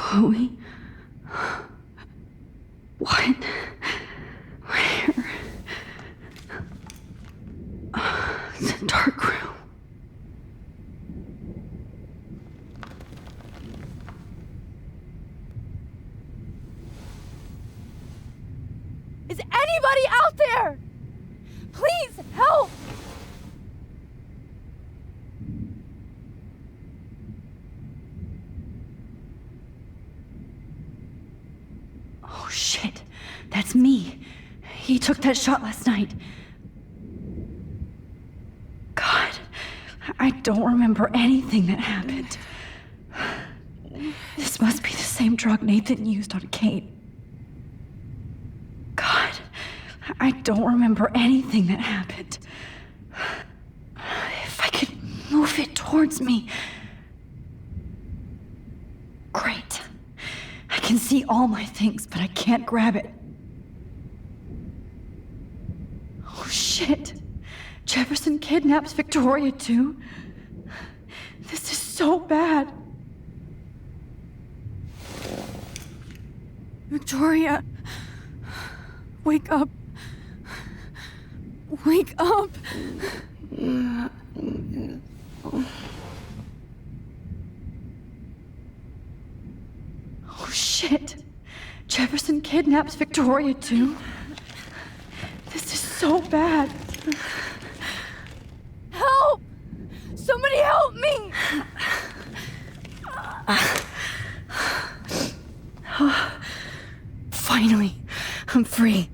Chloe? What? Where? It's a dark room. Is anybody out there? Please help! Oh shit, that's me. He took that shot last night. God, I don't remember anything that happened. This must be the same drug Nathan used on Kate. God, I don't remember anything that happened. If I could move it towards me. Great. I can see all my things, but I can't grab it. Oh shit. Jefferson kidnaps Victoria too? This is so bad. Victoria, wake up. Wake up. Oh shit. Jefferson kidnaps Victoria too? This is so bad. Help! Somebody help me! Finally, I'm free.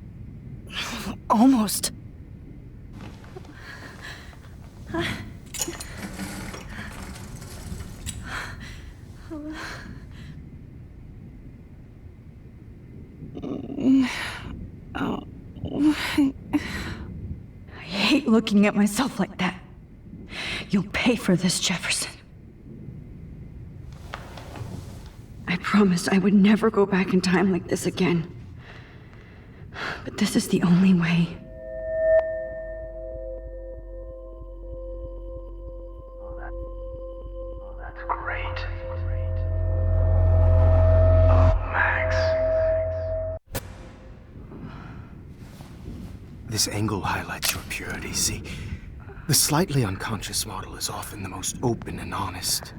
Almost. I hate looking at myself like that. You'll pay for this, Jefferson. I promised I would never go back in time like this again. But this is the only way. Oh, that's great. Oh, Max. This angle highlights your purity, see? The slightly unconscious model is often the most open and honest.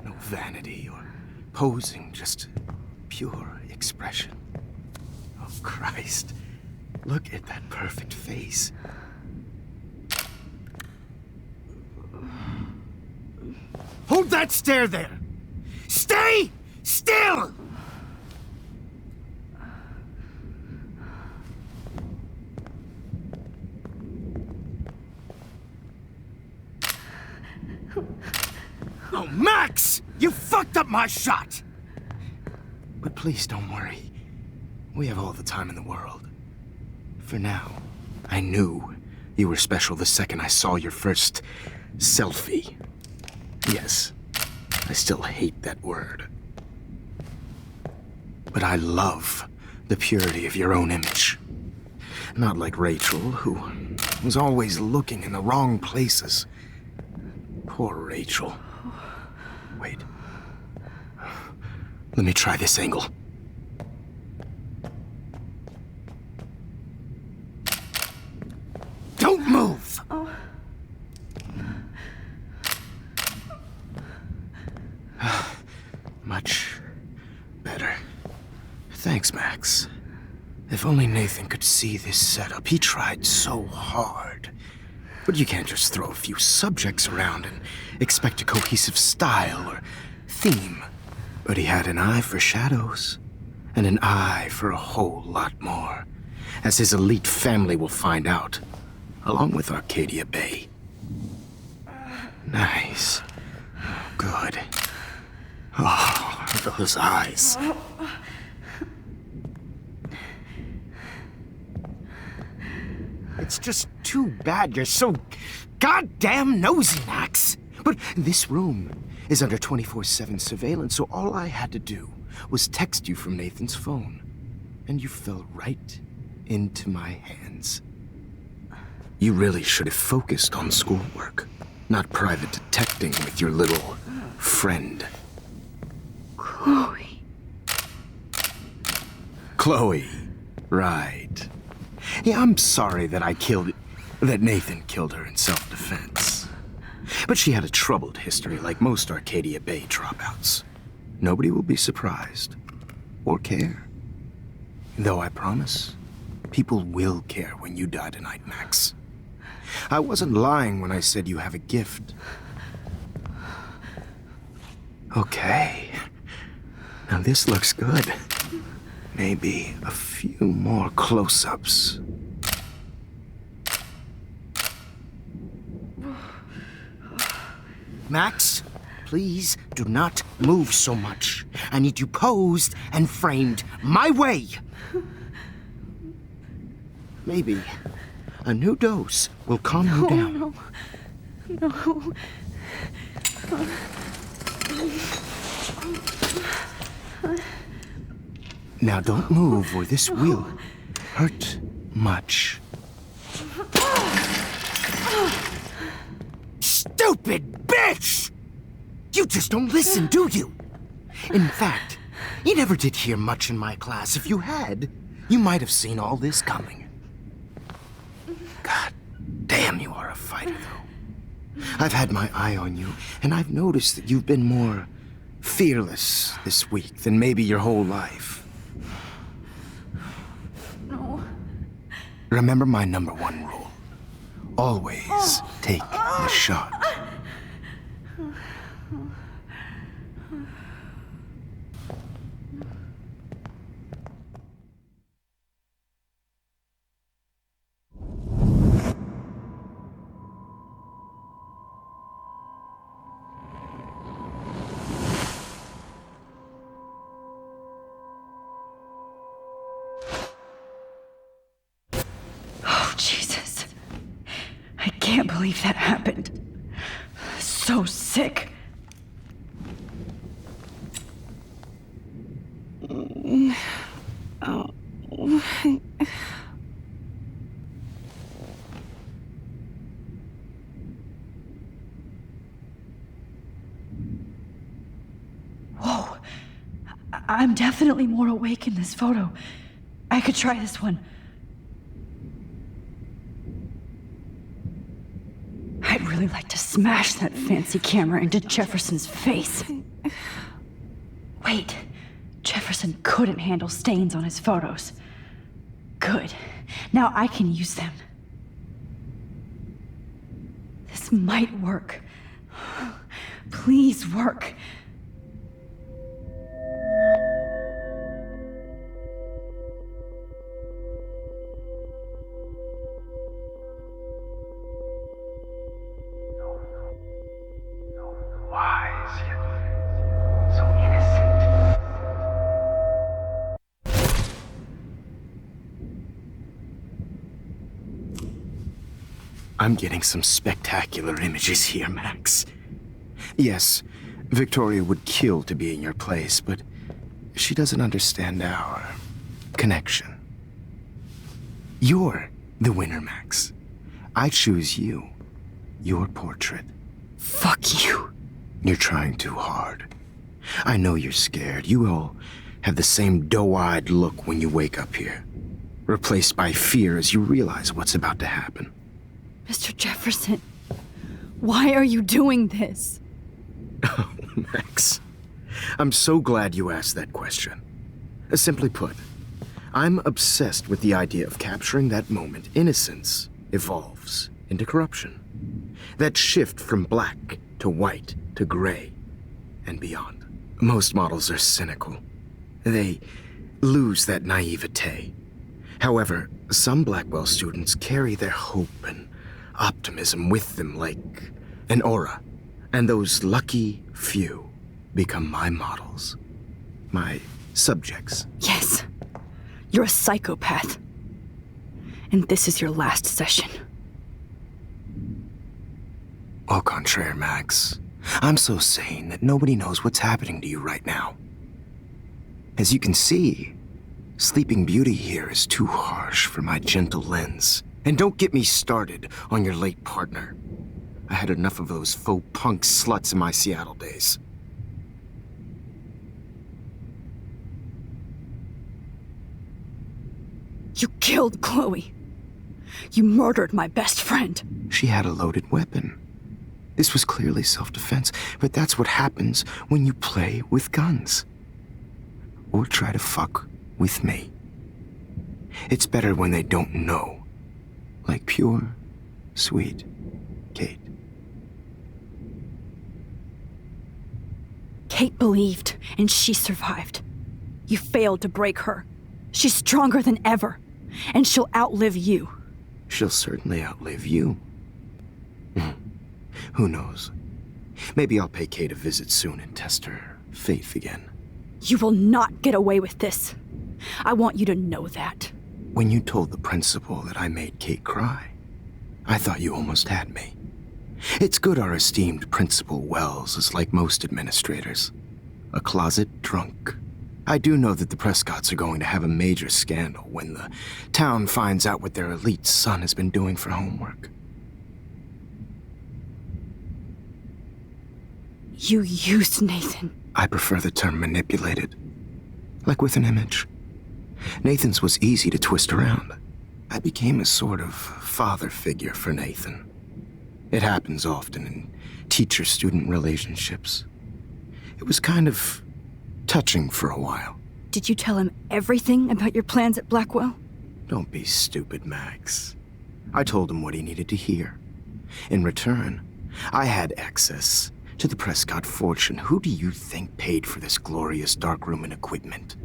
No vanity or posing, just pure expression. Oh, Christ. Look at that perfect face. Hold that stare there! Stay still! Oh, Max! You fucked up my shot! But please don't worry. We have all the time in the world. For now, I knew you were special the second I saw your first selfie. Yes, I still hate that word. But I love the purity of your own image. Not like Rachel, who was always looking in the wrong places. Poor Rachel. Wait. Let me try this angle. Don't move! Oh. Much better. Thanks, Max. If only Nathan could see this setup. He tried so hard. But you can't just throw a few subjects around and expect a cohesive style or theme. But he had an eye for shadows, and an eye for a whole lot more, as his elite family will find out, along with Arcadia Bay. Nice. Good. Oh, those eyes. It's just too bad you're so goddamn nosy, Max. But this room is under 24/7 surveillance, so all I had to do was text you from Nathan's phone. And you fell right into my hands. You really should have focused on schoolwork, not private detecting with your little friend. Chloe. Chloe. Right. Yeah, I'm sorry that Nathan killed her in self-defense. But she had a troubled history like most Arcadia Bay dropouts. Nobody will be surprised. Or care. Though I promise, people will care when you die tonight, Max. I wasn't lying when I said you have a gift. Okay. Now this looks good. Maybe a few more close-ups. Max, please do not move so much. I need you posed and framed my way. Maybe a new dose will calm you down. No. Now don't move or this will hurt much. Stupid bitch! You just don't listen, do you? In fact, you never did hear much in my class. If you had, you might have seen all this coming. God damn, you are a fighter, though. I've had my eye on you, and I've noticed that you've been more fearless this week than maybe your whole life. No. Remember my #1 rule. Always take the shot. Oh, Jesus. I can't believe that happened. So sick. Whoa. I'm definitely more awake in this photo. I could try this one. I'd really like to smash that fancy camera into Jefferson's face. Wait, Jefferson couldn't handle stains on his photos. Good. Now I can use them. This might work. Please work. Wise yet so innocent. I'm getting some spectacular images here, Max. Yes, Victoria would kill to be in your place, but she doesn't understand our connection. You're the winner, Max. I choose you. Your portrait. Fuck you. You're trying too hard. I know you're scared. You all have the same doe-eyed look when you wake up here, replaced by fear as you realize what's about to happen. Mr. Jefferson, why are you doing this? Oh, Max. I'm so glad you asked that question. Simply put, I'm obsessed with the idea of capturing that moment innocence evolves into corruption. That shift from black to white to gray and beyond. Most models are cynical. They lose that naivete. However, some Blackwell students carry their hope and optimism with them like an aura. And those lucky few become my models. My subjects. Yes, you're a psychopath. And this is your last session. Au contraire, Max. I'm so sane that nobody knows what's happening to you right now. As you can see, Sleeping Beauty here is too harsh for my gentle lens. And don't get me started on your late partner. I had enough of those faux punk sluts in my Seattle days. You killed Chloe. You murdered my best friend. She had a loaded weapon. This was clearly self-defense, but that's what happens when you play with guns. Or try to fuck with me. It's better when they don't know. Like pure, sweet Kate. Kate believed, and she survived. You failed to break her. She's stronger than ever, and she'll outlive you. She'll certainly outlive you. Who knows? Maybe I'll pay Kate a visit soon and test her faith again. You will not get away with this. I want you to know that. When you told the principal that I made Kate cry, I thought you almost had me. It's good our esteemed Principal Wells is like most administrators. A closet drunk. I do know that the Prescotts are going to have a major scandal when the town finds out what their elite son has been doing for homework. You used Nathan. I prefer the term manipulated. Like with an image. Nathan's was easy to twist around. I became a sort of father figure for Nathan. It happens often in teacher-student relationships. It was kind of touching for a while. Did you tell him everything about your plans at Blackwell? Don't be stupid, Max. I told him what he needed to hear. In return, I had access to the Prescott fortune. Who do you think paid for this glorious darkroom and equipment?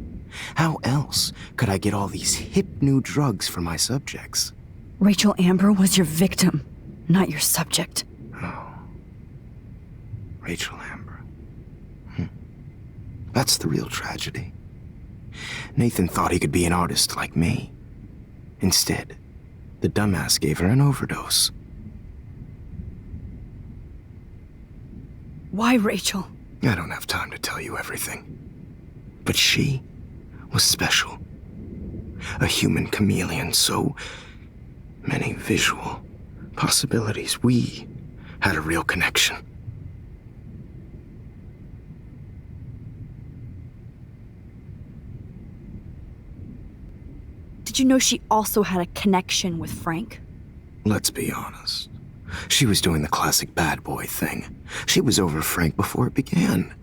How else could I get all these hip new drugs for my subjects? Rachel Amber was your victim, not your subject. Oh. Rachel Amber. That's the real tragedy. Nathan thought he could be an artist like me. Instead, the dumbass gave her an overdose. Why Rachel? I don't have time to tell you everything. But she was special. A human chameleon, so many visual possibilities. We had a real connection. Did you know she also had a connection with Frank? Let's be honest. She was doing the classic bad boy thing. She was over Frank before it began.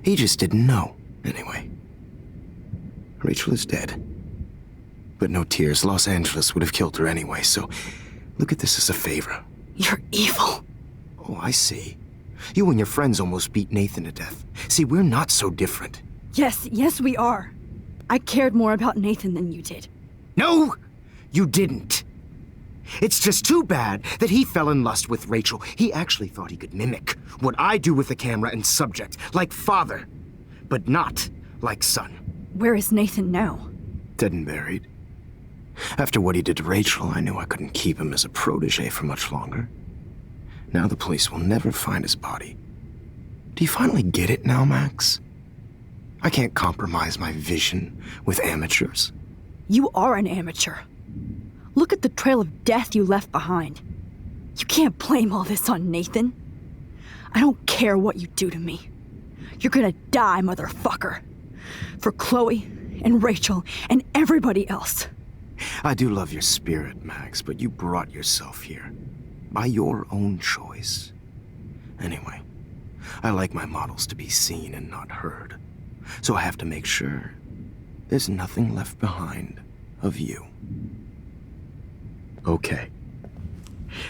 He just didn't know, anyway. Rachel is dead. But no tears. Los Angeles would have killed her anyway, so look at this as a favor. You're evil. Oh, I see. You and your friends almost beat Nathan to death. See, we're not so different. Yes, we are. I cared more about Nathan than you did. No, you didn't. It's just too bad that he fell in lust with Rachel. He actually thought he could mimic what I do with the camera and subject, like father, but not like son. Where is Nathan now? Dead and buried. After what he did to Rachel, I knew I couldn't keep him as a protege for much longer. Now the police will never find his body. Do you finally get it now, Max? I can't compromise my vision with amateurs. You are an amateur. Look at the trail of death you left behind. You can't blame all this on Nathan. I don't care what you do to me. You're gonna die, motherfucker. For Chloe and Rachel and everybody else. I do love your spirit, Max, but you brought yourself here. By your own choice. Anyway, I like my models to be seen and not heard. So I have to make sure there's nothing left behind of you. Okay.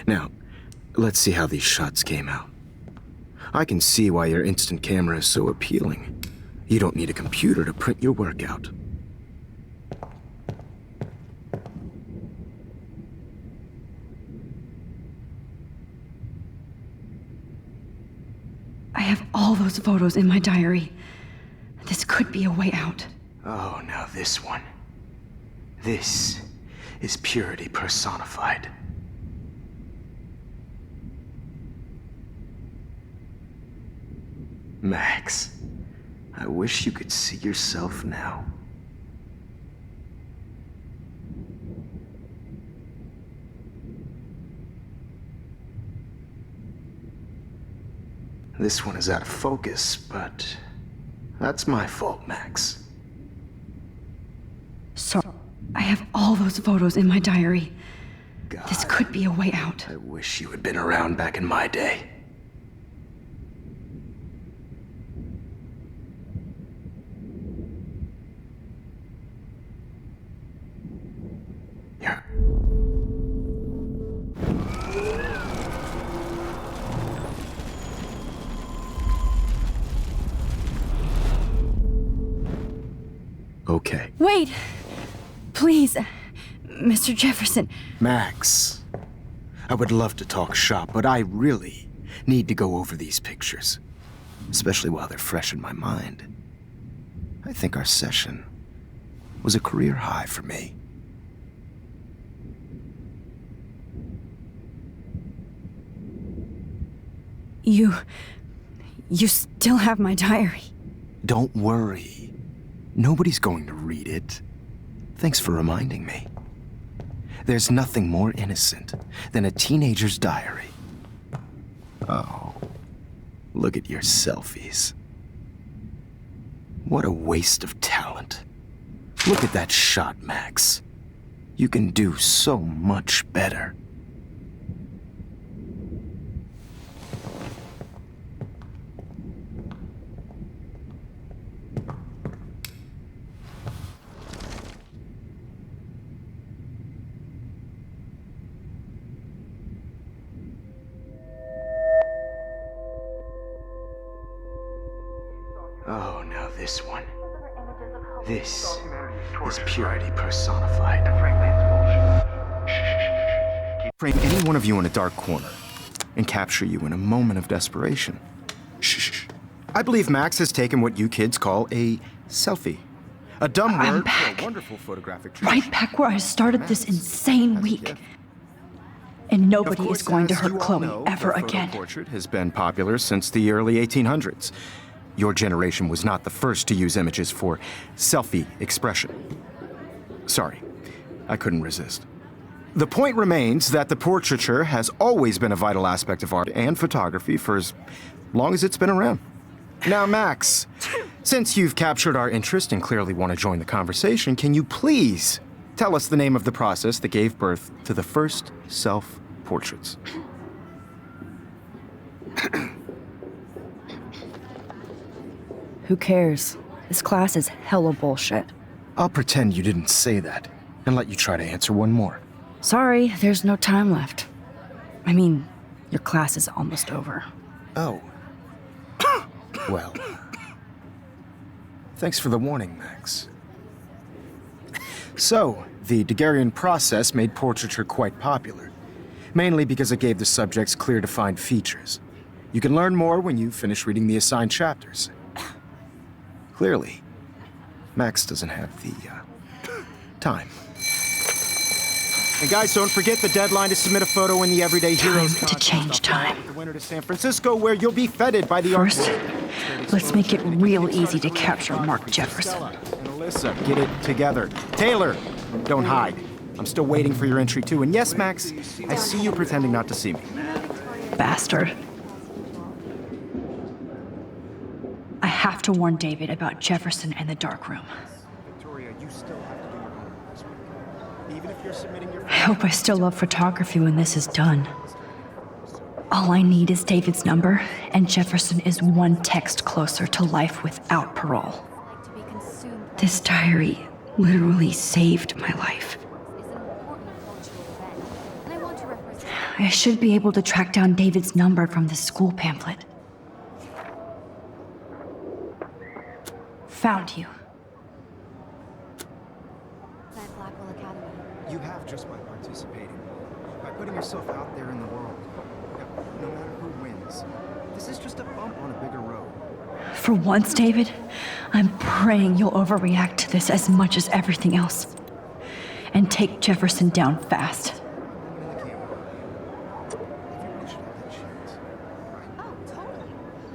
Now, let's see how these shots came out. I can see why your instant camera is so appealing. You don't need a computer to print your work out. I have all those photos in my diary. This could be a way out. Oh, now this one. This is purity personified. Max, I wish you could see yourself now. This one is out of focus, but that's my fault, Max. So, I have all those photos in my diary. God, This could be a way out. I wish you had been around back in my day. Here. Okay. Wait! Please, Mr. Jefferson. Max, I would love to talk shop, but I really need to go over these pictures, especially while they're fresh in my mind. I think our session was a career high for me. You still have my diary. Don't worry. Nobody's going to read it. Thanks for reminding me. There's nothing more innocent than a teenager's diary. Oh, look at your selfies. What a waste of talent. Look at that shot, Max. You can do so much better. Oh, now this one. This is purity personified. Frame any one of you in a dark corner and capture you in a moment of desperation. Shh. I believe Max has taken what you kids call a selfie. A dumb I'm word back. for a wonderful photographic Right back where I started this insane week. And nobody is going to hurt Chloe ever again. The portrait has been popular since the early 1800s. Your generation was not the first to use images for selfie expression. Sorry, I couldn't resist. The point remains that the portraiture has always been a vital aspect of art and photography for as long as it's been around. Now, Max, since you've captured our interest and clearly want to join the conversation, can you please tell us the name of the process that gave birth to the first self-portraits? Who cares? This class is hella bullshit. I'll pretend you didn't say that and let you try to answer one more. Sorry, there's no time left. I mean, your class is almost over. Oh. Well. Thanks for the warning, Max. So, the Daguerrean process made portraiture quite popular, mainly because it gave the subjects clear defined features. You can learn more when you finish reading the assigned chapters. Clearly, Max doesn't have the time. And guys, don't forget the deadline to submit a photo in the Everyday Heroes Time to change time. The winner to San Francisco, where you'll be feted by the First, art. let's make it real easy to capture Mark Jefferson. And Alyssa, get it together. Taylor, don't hide. I'm still waiting for your entry too. And yes, Max, I see you pretending not to see me. Bastard. I have to warn David about Jefferson and the dark room. Victoria, you still have to do your homework this week. Even if you're submitting your... I hope I still love photography when this is done. All I need is David's number, and Jefferson is one text closer to life without parole. This diary literally saved my life. I should be able to track down David's number from the school pamphlet. Found you. You have just by participating, by putting yourself out there in the world. No matter who wins, this is just a bump on a bigger road. For once, David, I'm praying you'll overreact to this as much as everything else. And take Jefferson down fast. Oh, totally.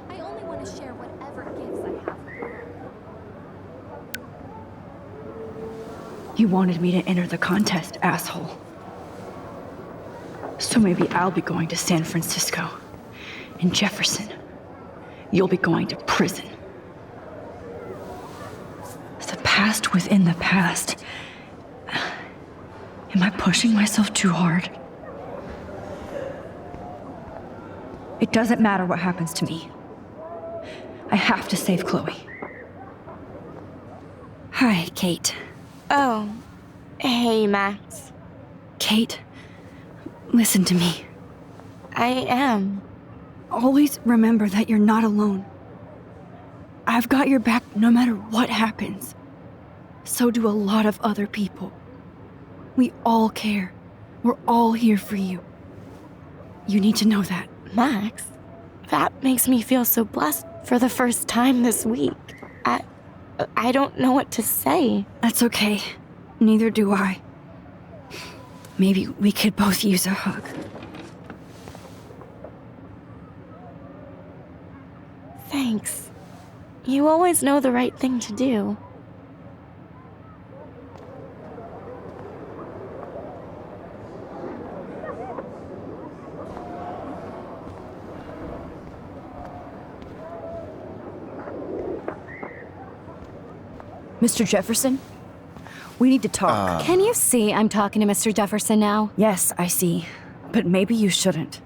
I only want to share whatever gifts I have. You wanted me to enter the contest, asshole. So maybe I'll be going to San Francisco. And Jefferson, you'll be going to prison. The past within the past. Am I pushing myself too hard? It doesn't matter what happens to me. I have to save Chloe. Hi, Kate. Oh, hey, Max. Kate, listen to me. I am. Always remember that you're not alone. I've got your back no matter what happens. So do a lot of other people. We all care. We're all here for you. You need to know that. Max, that makes me feel so blessed for the first time this week. I don't know what to say. That's okay. Neither do I. Maybe we could both use a hug. Thanks. You always know the right thing to do. Mr. Jefferson? We need to talk. Can you see I'm talking to Mr. Jefferson now? Yes, I see. But maybe you shouldn't.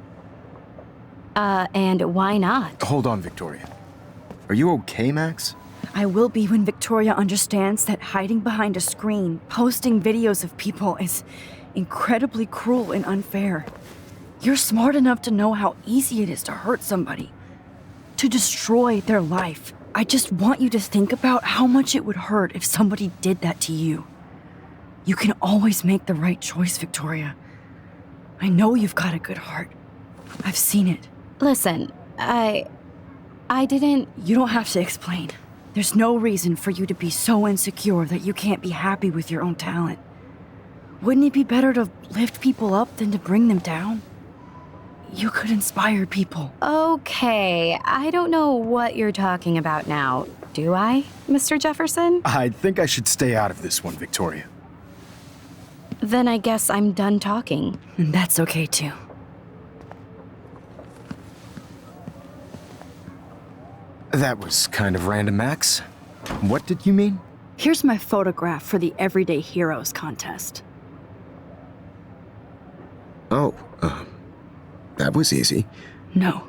And why not? Hold on, Victoria. Are you okay, Max? I will be when Victoria understands that hiding behind a screen, posting videos of people is incredibly cruel and unfair. You're smart enough to know how easy it is to hurt somebody, to destroy their life. I just want you to think about how much it would hurt if somebody did that to you. You can always make the right choice, Victoria. I know you've got a good heart. I've seen it. Listen, I didn't... You don't have to explain. There's no reason for you to be so insecure that you can't be happy with your own talent. Wouldn't it be better to lift people up than to bring them down? You could inspire people. Okay, I don't know what you're talking about now, do I, Mr. Jefferson? I think I should stay out of this one, Victoria. Then I guess I'm done talking. And that's okay too. That was kind of random, Max. What did you mean? Here's my photograph for the Everyday Heroes contest. Oh, that was easy. No.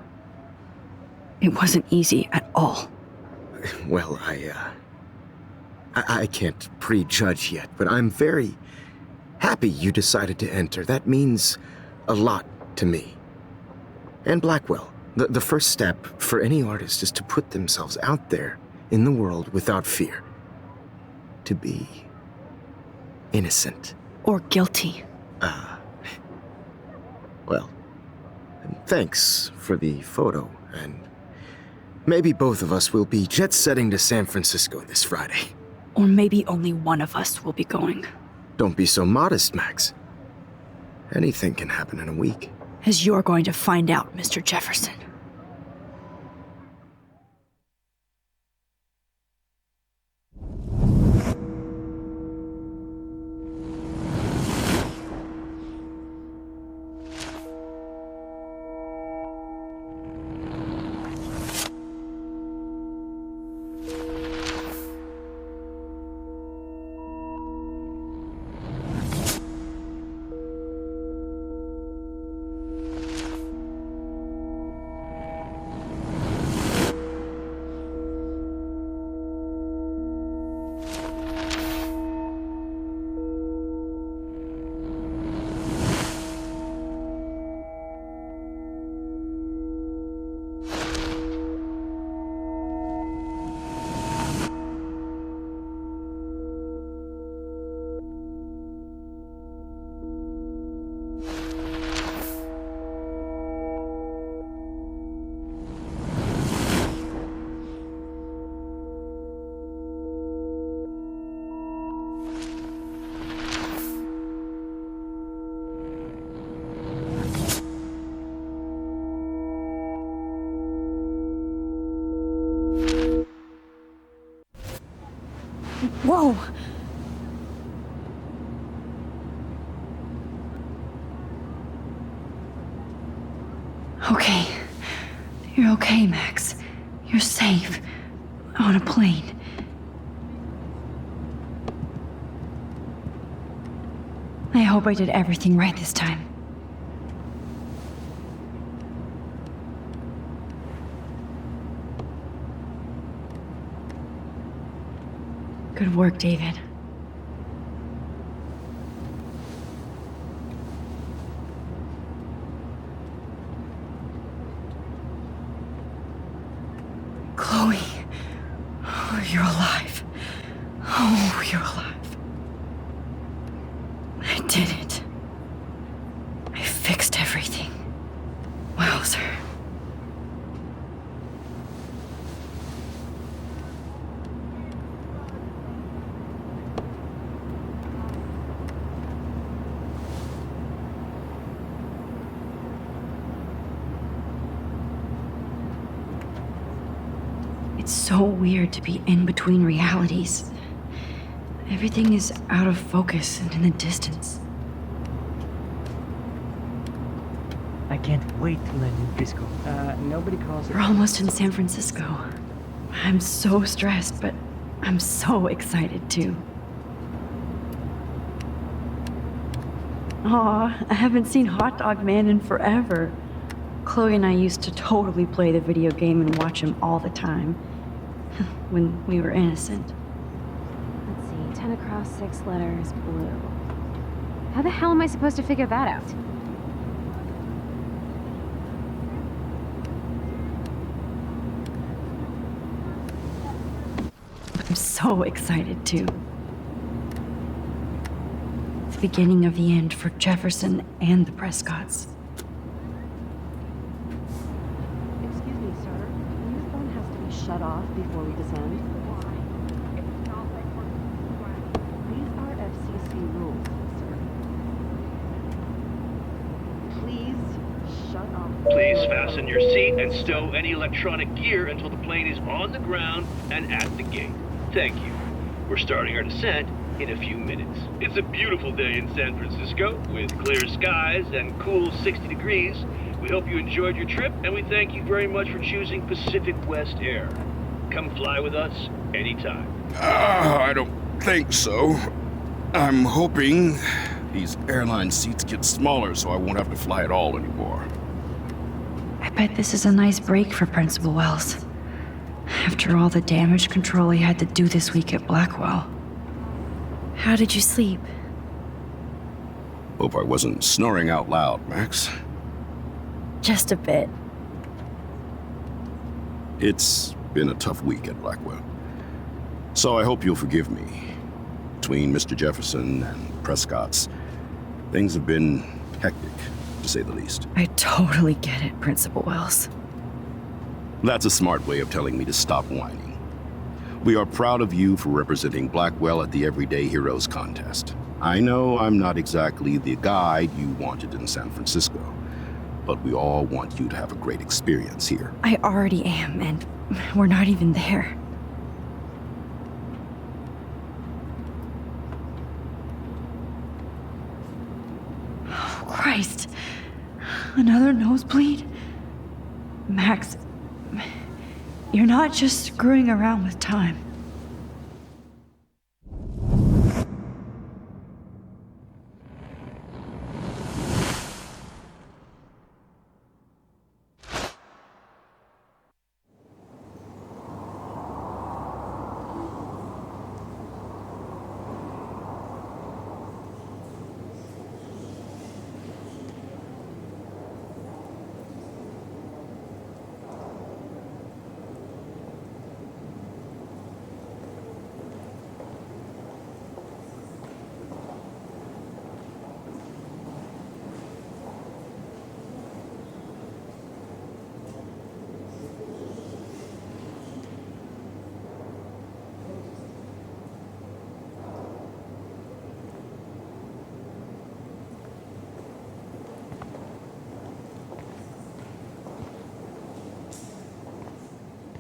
It wasn't easy at all. Well, I can't prejudge yet, but I'm very happy you decided to enter. That means a lot to me. And Blackwell. The first step for any artist is to put themselves out there in the world without fear. To be innocent. Or guilty. Well, thanks for the photo, and maybe both of us will be jet-setting to San Francisco this Friday. Or maybe only one of us will be going. Don't be so modest, Max. Anything can happen in a week. As you're going to find out, Mr. Jefferson. Whoa! Okay. You're okay, Max. You're safe. On a plane. I hope I did everything right this time. Good work, David. Chloe. Oh, you're alive. Oh, you're alive. I did it. I fixed everything. Wowzer. It's so weird to be in between realities. Everything is out of focus and in the distance. I can't wait to land in Frisco. Nobody calls it. We're almost in San Francisco. I'm so stressed, but I'm so excited too. Aw, I haven't seen Hot Dog Man in forever. Chloe and I used to totally play the video game and watch him all the time. When we were innocent. Let's see, 10 across, 6 letters, blue. How the hell am I supposed to figure that out? I'm so excited too. It's the beginning of the end for Jefferson and the Prescotts. Excuse me, sir. Your phone has to be shut off before we descend. Why? It's not like we're... These are FCC rules, sir. Please shut off. Please fasten your seat and stow any electronic gear until the plane is on the ground and at the gate. Thank you. We're starting our descent in a few minutes. It's a beautiful day in San Francisco with clear skies and cool 60 degrees. We hope you enjoyed your trip, and we thank you very much for choosing Pacific West Air. Come fly with us anytime. I don't think so. I'm hoping these airline seats get smaller so I won't have to fly at all anymore. I bet this is a nice break for Principal Wells. After all the damage control he had to do this week at Blackwell. How did you sleep? Hope I wasn't snoring out loud, Max. Just a bit. It's been a tough week at Blackwell. So I hope you'll forgive me. Between Mr. Jefferson and Prescott's, things have been hectic, to say the least. I totally get it, Principal Wells. That's a smart way of telling me to stop whining. We are proud of you for representing Blackwell at the Everyday Heroes contest. I know I'm not exactly the guide you wanted in San Francisco, but we all want you to have a great experience here. I already am, and we're not even there. Oh, Christ. Another nosebleed? Max, you're not just screwing around with time.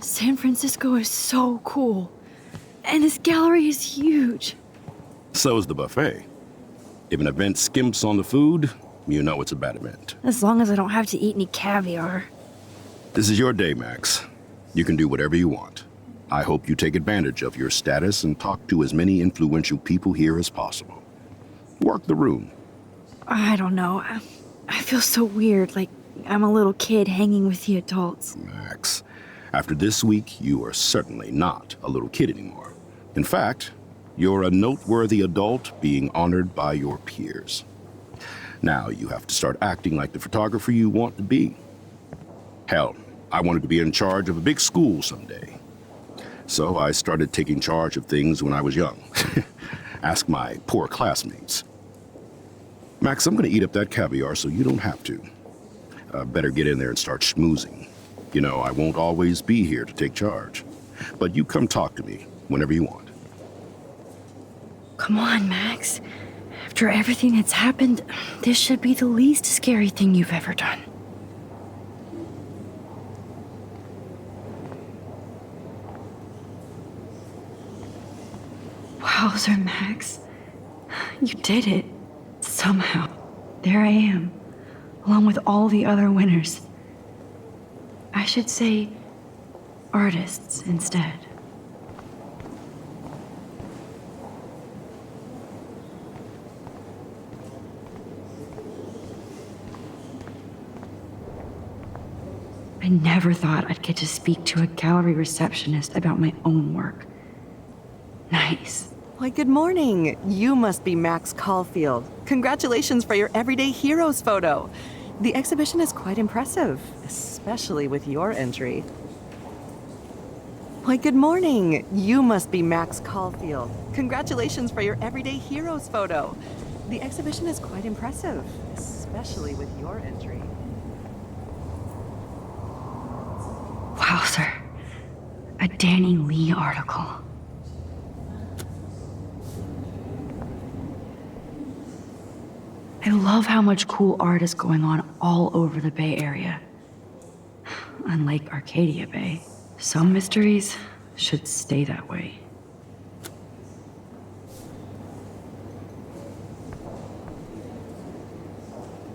San Francisco is so cool. And this gallery is huge. So is the buffet. If an event skimps on the food, you know it's a bad event. As long as I don't have to eat any caviar. This is your day, Max. You can do whatever you want. I hope you take advantage of your status and talk to as many influential people here as possible. Work the room. I don't know. I feel so weird, like I'm a little kid hanging with the adults. Max, after this week, you are certainly not a little kid anymore. In fact, you're a noteworthy adult being honored by your peers. Now you have to start acting like the photographer you want to be. Hell, I wanted to be in charge of a big school someday. So I started taking charge of things when I was young. Ask my poor classmates. Max, I'm gonna eat up that caviar so you don't have to. Better get in there and start schmoozing. You know, I won't always be here to take charge. But you come talk to me whenever you want. Come on, Max. After everything that's happened, this should be the least scary thing you've ever done. Wowzer, Max. You did it. Somehow. There I am, along with all the other winners. I should say artists instead. I never thought I'd get to speak to a gallery receptionist about my own work. Nice. Why, good morning. You must be Max Caulfield. Congratulations for your Everyday Heroes photo. The exhibition is quite impressive, especially with your entry. Why, good morning. You must be Max Caulfield. Congratulations for your Everyday Heroes photo. The exhibition is quite impressive, especially with your entry. Wowzer. A Danny Lee article. I love how much cool art is going on all over the Bay Area. Unlike Arcadia Bay, some mysteries should stay that way.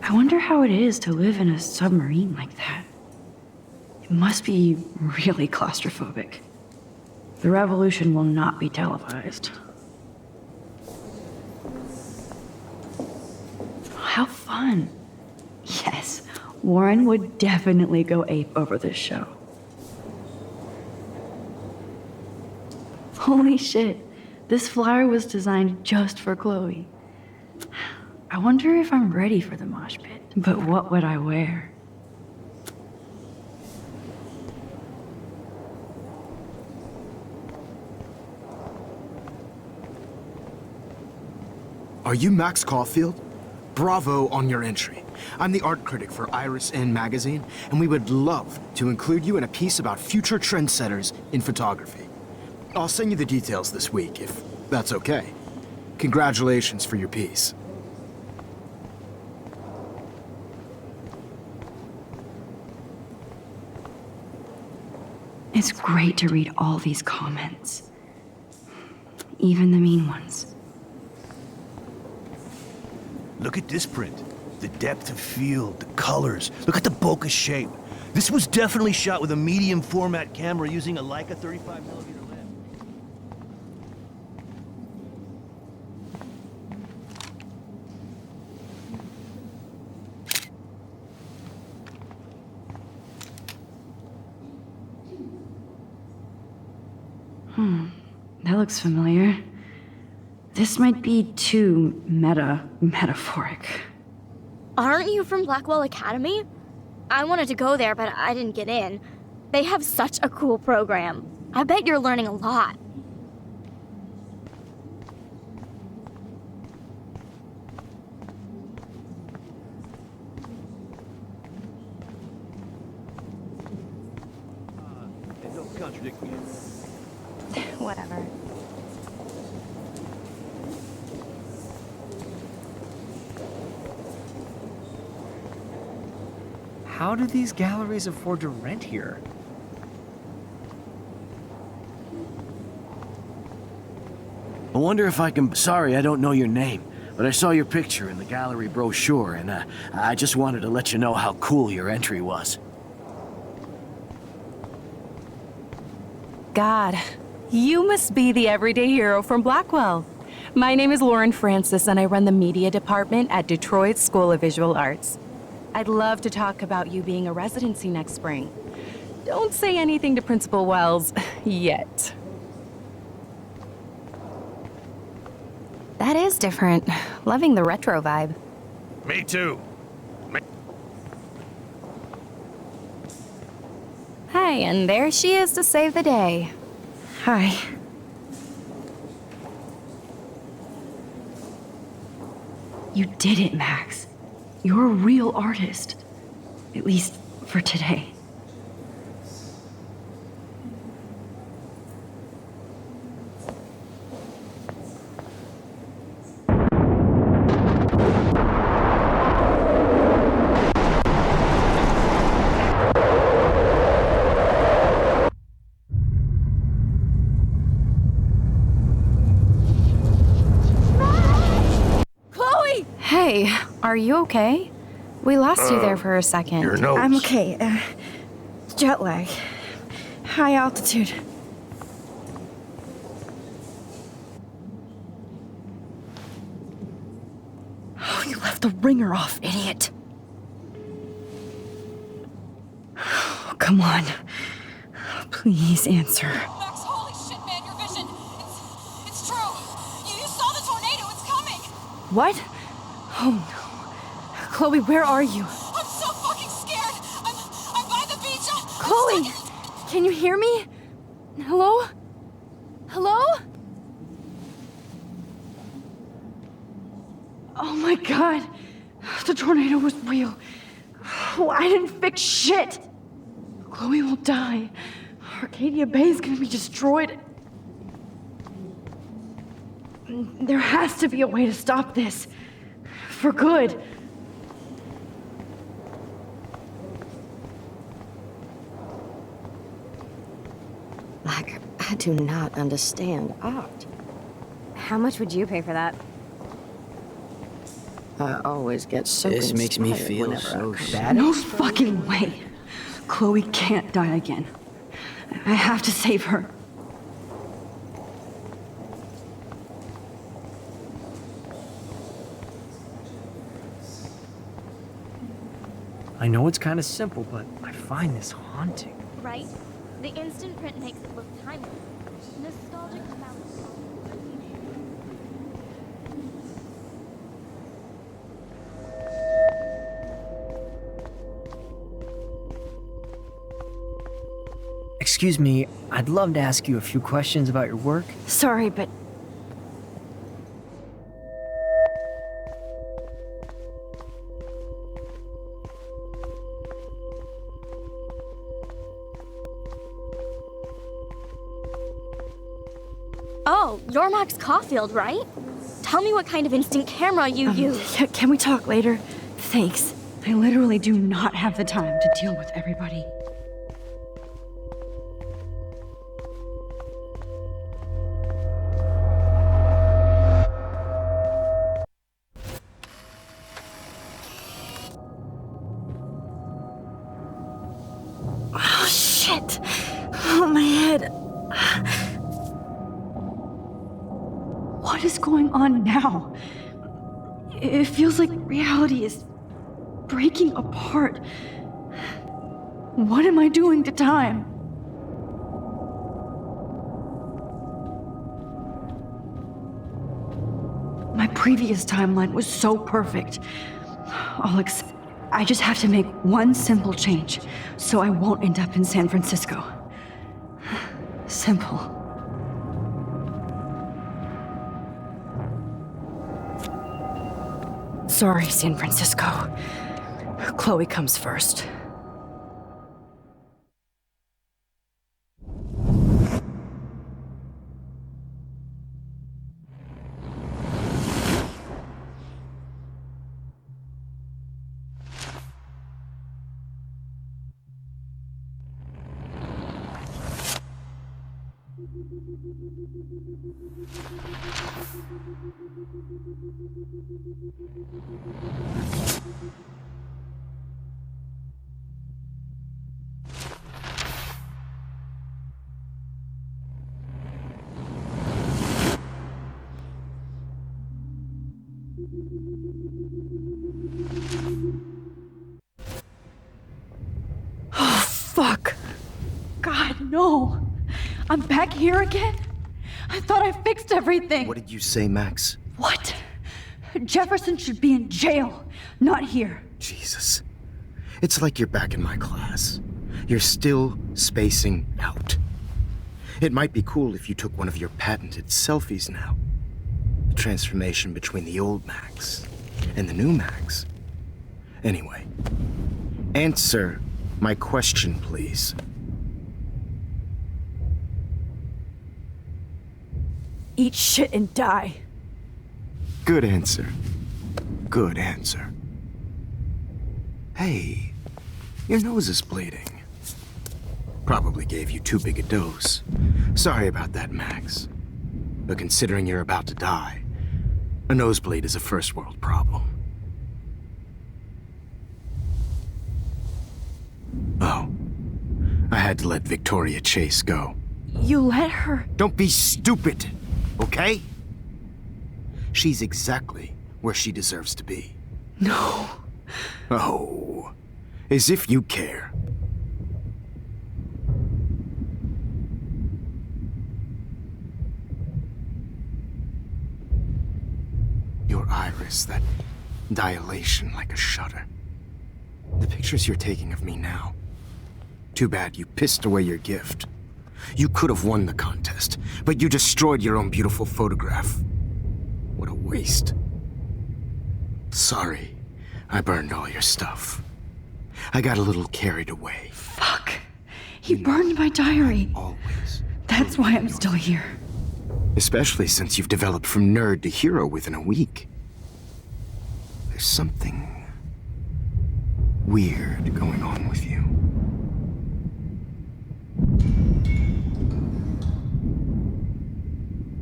I wonder how it is to live in a submarine like that. It must be really claustrophobic. The revolution will not be televised. How fun. Yes, Warren would definitely go ape over this show. Holy shit, this flyer was designed just for Chloe. I wonder if I'm ready for the mosh pit, but what would I wear? Are you Max Caulfield? Bravo on your entry. I'm the art critic for Iris N magazine, and we would love to include you in a piece about future trendsetters in photography. I'll send you the details this week, if that's okay. Congratulations for your piece. It's great to read all these comments. Even the mean ones. Look at this print. The depth of field, the colors. Look at the bokeh shape. This was definitely shot with a medium format camera using a Leica 35mm lens. That looks familiar. This might be too metaphoric. Aren't you from Blackwell Academy? I wanted to go there, but I didn't get in. They have such a cool program. I bet you're learning a lot. Don't contradict me. Whatever. How do these galleries afford to rent here? I wonder if I can... Sorry, I don't know your name, but I saw your picture in the gallery brochure, and I just wanted to let you know how cool your entry was. God, you must be the everyday hero from Blackwell. My name is Lauren Francis, and I run the media department at Detroit School of Visual Arts. I'd love to talk about you being a residency next spring. Don't say anything to Principal Wells yet. That is different. Loving the retro vibe. Me too. Hi, and there she is to save the day. Hi. You did it, Max. You're a real artist. At least for today. Hey, are you okay? We lost you there for a second. Your nose. I'm okay. Jet lag. High altitude. Oh, you left the ringer off, idiot. Oh, come on. Please answer. Max, holy shit, man, your vision. It's true. You saw the tornado. It's coming. What? Oh no. Chloe, where are you? I'm so fucking scared. I'm by the beach. Chloe! Can you hear me? Hello? Hello? Oh my god. The tornado was real. Oh, I didn't fix shit. Chloe will die. Arcadia Bay is gonna be destroyed. There has to be a way to stop this. For good. Like, I do not understand art. How much would you pay for that? I always get so This makes me inspired feel whenever so I come. sad. No fucking way. Chloe can't die again. I have to save her. I know it's kind of simple, but I find this haunting. Right? The instant print makes it look timeless. Nostalgic about Excuse me, I'd love to ask you a few questions about your work. Sorry, but Oh, you're Max Caulfield, right? Tell me what kind of instant camera you use. can we talk later? Thanks. I literally do not have the time to deal with everybody. Oh, shit. Oh, my head. What is going on now? It feels like reality is breaking apart. What am I doing to time? My previous timeline was so perfect. I just have to make one simple change, so I won't end up in San Francisco. Simple. Sorry, San Francisco. Chloe comes first. No! I'm back here again? I thought I fixed everything! What did you say, Max? What? Jefferson should be in jail, not here. Jesus. It's like you're back in my class. You're still spacing out. It might be cool if you took one of your patented selfies now. The transformation between the old Max and the new Max. Anyway, answer my question, please. Eat shit and die. Good answer. Good answer. Hey, your nose is bleeding. Probably gave you too big a dose. Sorry about that, Max. But considering you're about to die, a nosebleed is a first world problem. Oh, I had to let Victoria Chase go. You let her? Don't be stupid, okay? She's exactly where she deserves to be. No. Oh, as if you care. Your iris, that dilation like a shutter. The pictures you're taking of me now. Too bad you pissed away your gift. You could have won the contest, but you destroyed your own beautiful photograph. What a waste. Sorry, I burned all your stuff. I got a little carried away. Fuck. He burned my diary. Always. That's why I'm still here. Especially since you've developed from nerd to hero within a week. There's something weird going on with you.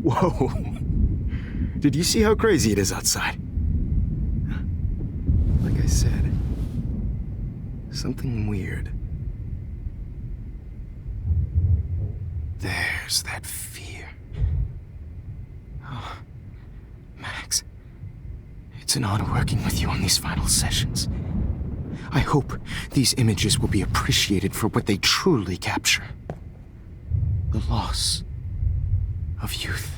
Whoa. Did you see how crazy it is outside? Like I said, something weird. There's that fear. Oh, Max, it's an honor working with you on these final sessions. I hope these images will be appreciated for what they truly capture. The loss of youth.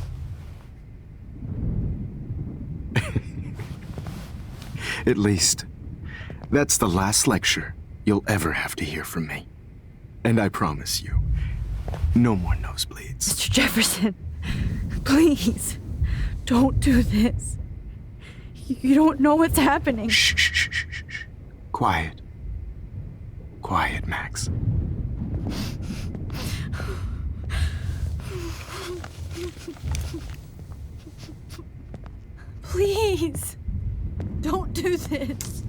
At least, that's the last lecture you'll ever have to hear from me. And I promise you, no more nosebleeds. Mr. Jefferson, please, don't do this. You don't know what's happening. Shh, shh, shh, shh, shh. Quiet. Quiet, Max. Please, don't do this.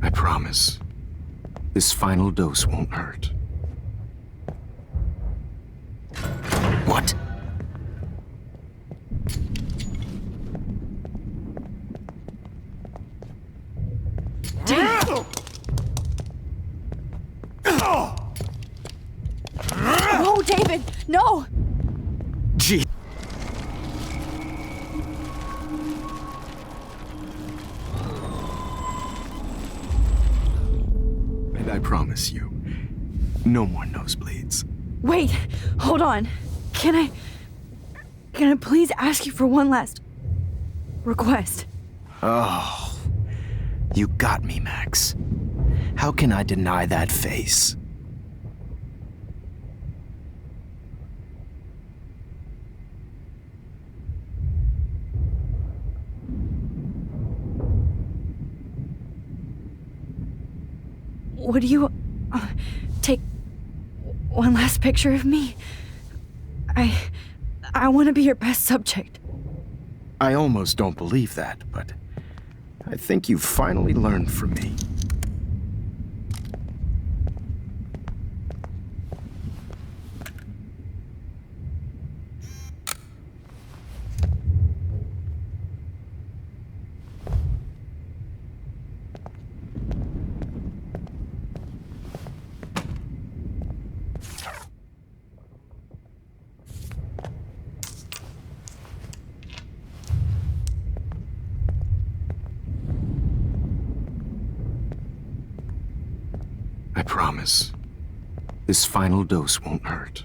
I promise, this final dose won't hurt. What? No, David, no! Gee. And I promise you, no more nosebleeds. Wait, hold on. Can I please ask you for one last request? Oh, you got me, Max. How can I deny that face? Would you take one last picture of me? I want to be your best subject. I almost don't believe that, but I think you've finally learned from me. promise, this final dose won't hurt.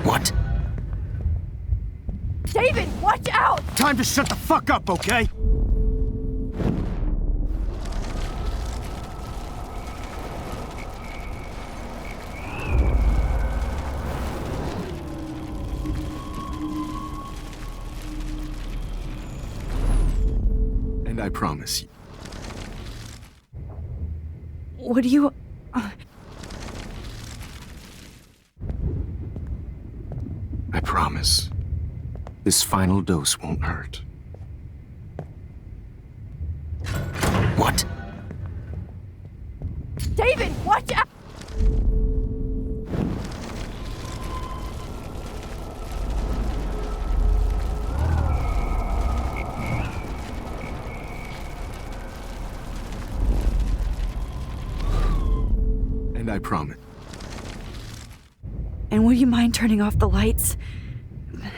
What? David, watch out! Time to shut the fuck up, okay? And I promise you. What do you... I promise, this final dose won't hurt. What? David, watch out! And I promise. And would you mind turning off the lights?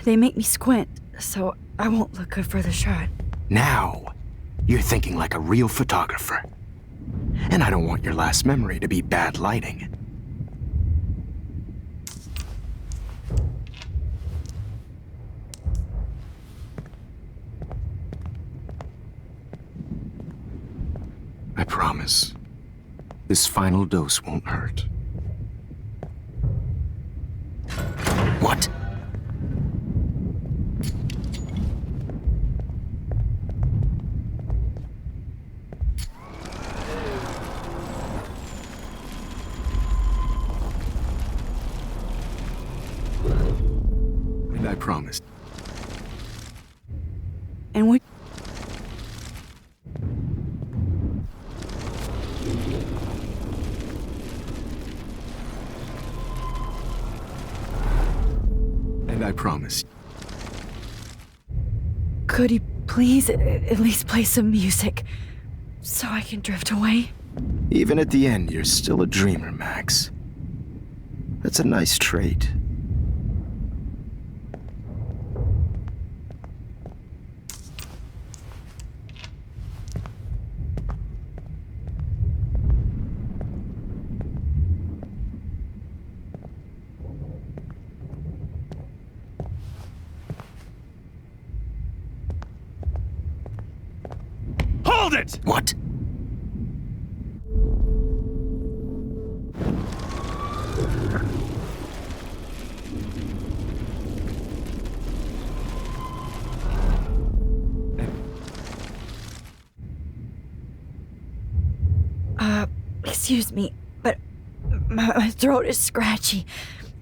They make me squint, so I won't look good for the shot. Now, you're thinking like a real photographer. And I don't want your last memory to be bad lighting. I promise, this final dose won't hurt. What? And I promise. And what? And I promise. Could you please at least play some music so I can drift away? Even at the end, you're still a dreamer, Max. That's a nice trait. Hold it! What? Excuse me, but my throat is scratchy.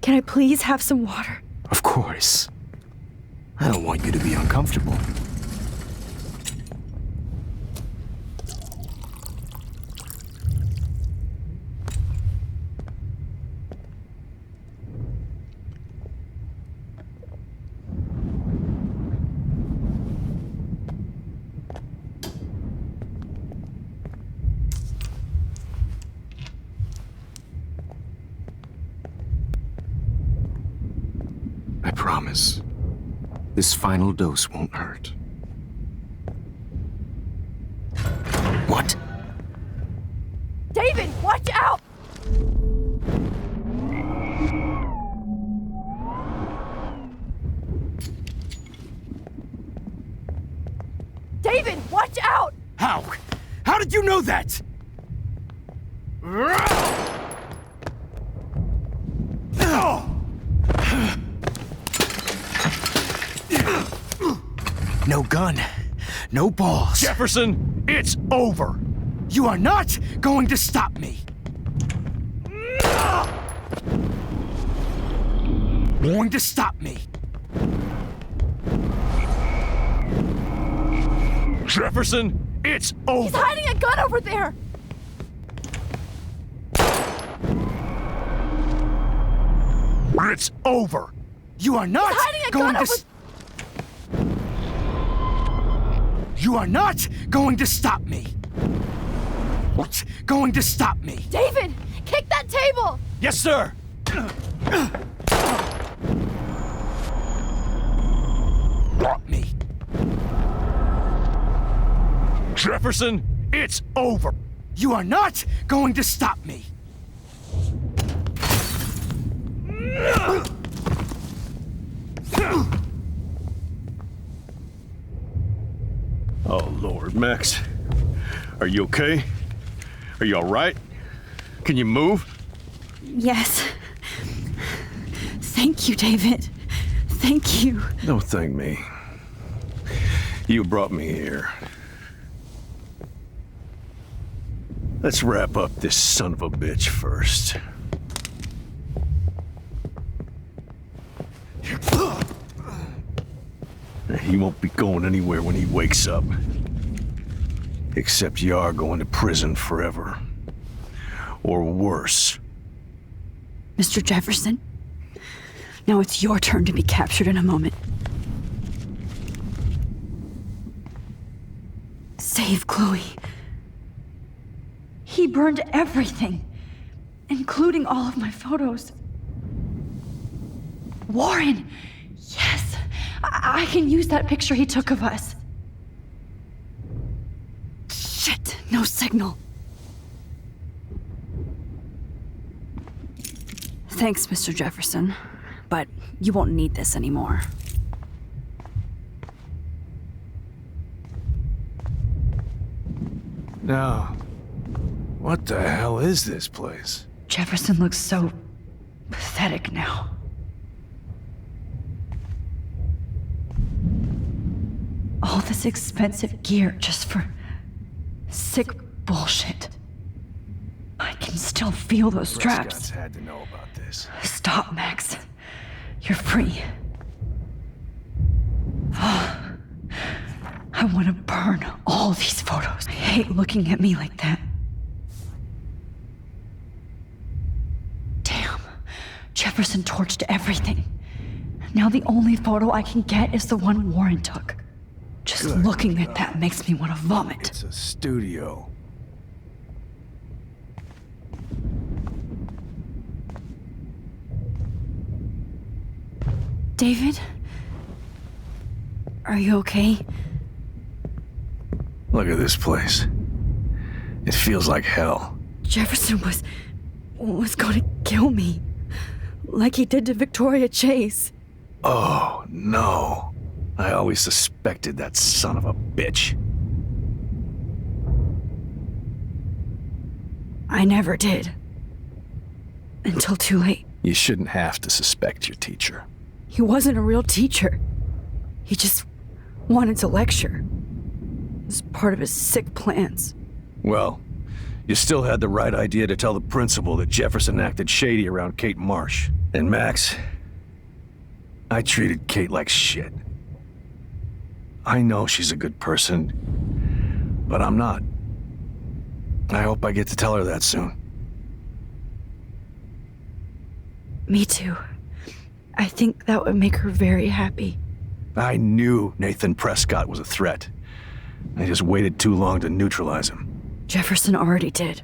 Can I please have some water? Of course. I don't want you to be uncomfortable. I promise, this final dose won't hurt. What? David, watch out! David, watch out! How? How did you know that? No gun, no balls. Jefferson, it's over. You are not going to stop me. Going to stop me. Jefferson, it's over. He's hiding a gun over there! It's over. You are not He's hiding a going gun to. You are not going to stop me. What's going to stop me? David, kick that table! Yes, sir. Drop me. Jefferson, it's over. You are not going to stop me! Oh, Lord, Max. Are you okay? Are you all right? Can you move? Yes. Thank you, David. Thank you. Don't thank me. You brought me here. Let's wrap up this son of a bitch first. He won't be going anywhere when he wakes up. Except you are going to prison forever. Or worse. Mr. Jefferson, now it's your turn to be captured in a moment. Save Chloe. He burned everything, including all of my photos. Warren! Yes! I can use that picture he took of us. Shit, no signal. Thanks, Mr. Jefferson, but you won't need this anymore. Now, what the hell is this place? Jefferson looks so pathetic now. All this expensive gear just for sick bullshit. I can still feel those straps. Prescott's had to know about this. Stop, Max. You're free. I want to burn all these photos. I hate looking at me like that. Damn. Jefferson torched everything. Now the only photo I can get is the one Warren took. Just looking at that makes me want to vomit. It's a studio. David? Are you okay? Look at this place. It feels like hell. Jefferson was going to kill me. Like he did to Victoria Chase. Oh, no. I always suspected that son of a bitch. I never did. Until too late. You shouldn't have to suspect your teacher. He wasn't a real teacher. He just wanted to lecture. It was part of his sick plans. Well, you still had the right idea to tell the principal that Jefferson acted shady around Kate Marsh. And Max, I treated Kate like shit. I know she's a good person, but I'm not. I hope I get to tell her that soon. Me too. I think that would make her very happy. I knew Nathan Prescott was a threat. I just waited too long to neutralize him. Jefferson already did.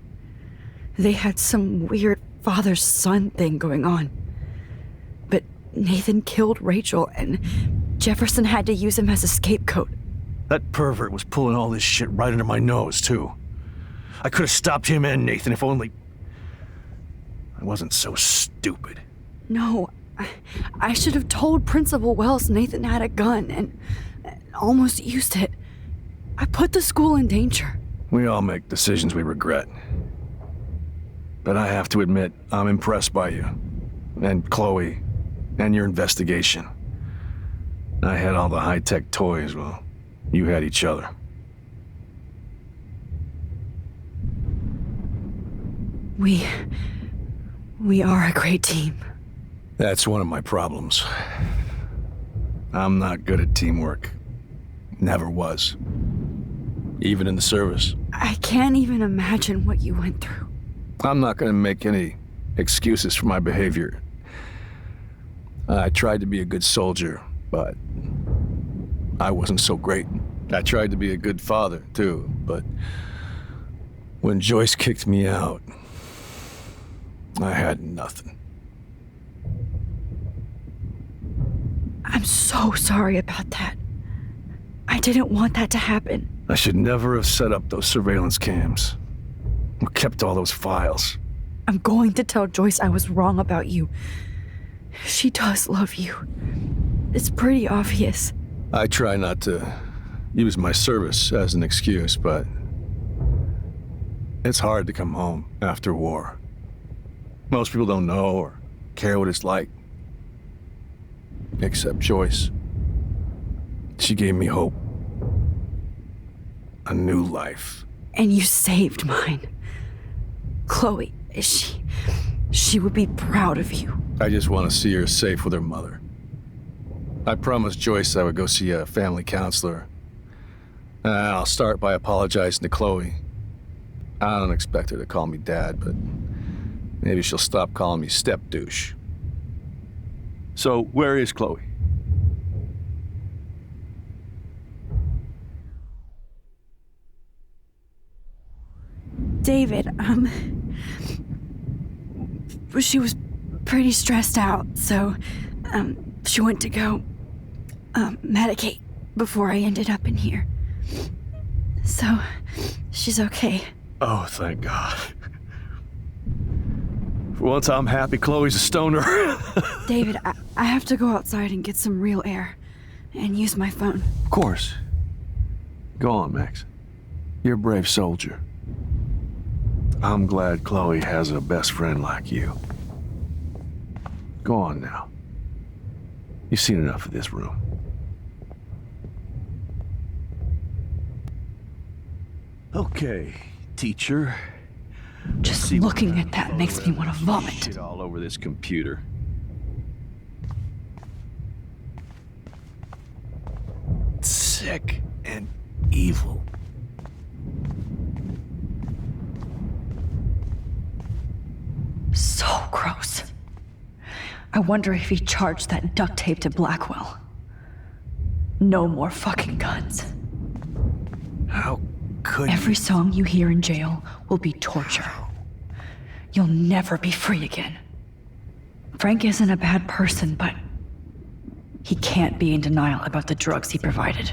They had some weird father-son thing going on. But Nathan killed Rachel, and Jefferson had to use him as a scapegoat. That pervert was pulling all this shit right under my nose, too. I could have stopped him and Nathan if only I wasn't so stupid. No, I should have told Principal Wells Nathan had a gun and almost used it. I put the school in danger. We all make decisions we regret. But I have to admit, I'm impressed by you. And Chloe. And your investigation. I had all the high-tech toys, well, you had each other. We are a great team. That's one of my problems. I'm not good at teamwork. Never was. Even in the service. I can't even imagine what you went through. I'm not gonna make any excuses for my behavior. I tried to be a good soldier, but I wasn't so great. I tried to be a good father, too, but when Joyce kicked me out, I had nothing. I'm so sorry about that. I didn't want that to happen. I should never have set up those surveillance cams. Who kept all those files? I'm going to tell Joyce I was wrong about you. She does love you. It's pretty obvious. I try not to use my service as an excuse, but it's hard to come home after war. Most people don't know or care what it's like. Except Joyce. She gave me hope. A new life. And you saved mine. Chloe, she would be proud of you. I just want to see her safe with her mother. I promised Joyce I would go see a family counselor. And I'll start by apologizing to Chloe. I don't expect her to call me Dad, but maybe she'll stop calling me step-douche. So, where is Chloe? David, she was pretty stressed out, so, she went to go, medicate before I ended up in here. So, she's okay. Oh, thank God. For once, I'm happy Chloe's a stoner. David, I have to go outside and get some real air and use my phone. Of course. Go on, Max. You're a brave soldier. I'm glad Chloe has a best friend like you. Go on now. You've seen enough of this room. Okay, teacher. Just looking at that makes me want to vomit. Shit all over this computer. Sick and evil. So gross. I wonder if he charged that duct tape to Blackwell. No more fucking guns. How could Every song you hear in jail will be torture. You'll never be free again. Frank isn't a bad person, but he can't be in denial about the drugs he provided.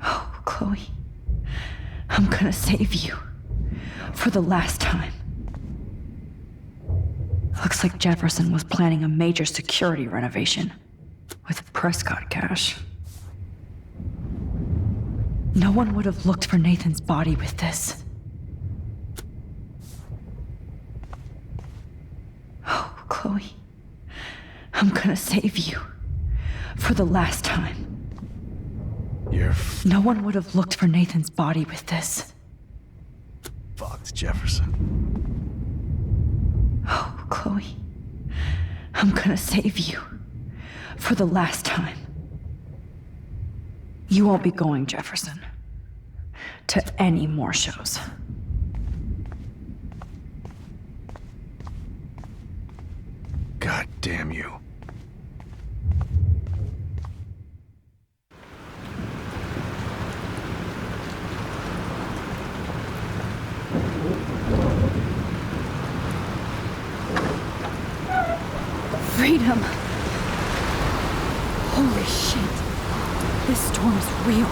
Oh, Chloe. I'm gonna save you. For the last time. Looks like Jefferson was planning a major security renovation. With Prescott cash. No one would have looked for Nathan's body with this. Oh, Chloe. I'm gonna save you. For the last time. No one would have looked for Nathan's body with this. Fucked, Jefferson. Oh, Chloe. I'm gonna save you. For the last time. You won't be going, Jefferson. To any more shows. God damn you. Freedom. Holy shit. This storm is real.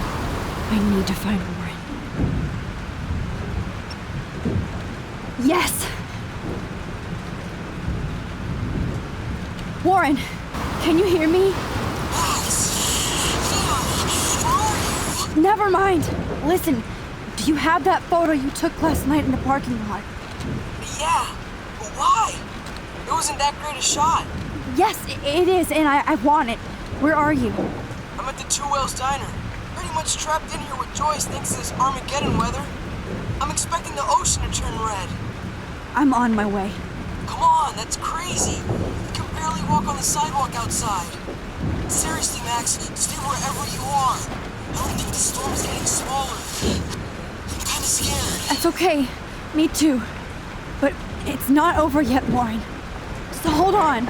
I need to find Warren. Yes! Warren, can you hear me? Never mind. Listen, do you have that photo you took last night in the parking lot? Yeah, but why? It wasn't that great a shot. Yes, it is, and I want it. Where are you? I'm at the Two Whales Diner. Pretty much trapped in here with Joyce thanks to this Armageddon weather. I'm expecting the ocean to turn red. I'm on my way. Come on, that's crazy. You can barely walk on the sidewalk outside. Seriously, Max, stay wherever you are. I don't think the storm is getting smaller. I'm kinda scared. That's okay. Me too. But it's not over yet, Warren. So hold on.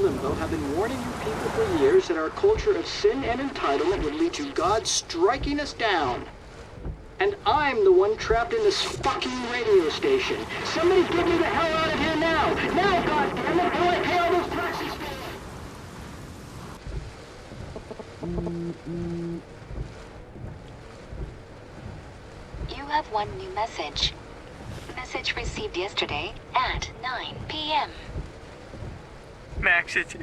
limbo have been warning you people for years that our culture of sin and entitlement would lead to God striking us down. And I'm the one trapped in this fucking radio station. Somebody get me the hell out of here now! Now, goddammit, or I pay all those taxes for it! You have one new message. Message received yesterday at 9 p.m. Max, it's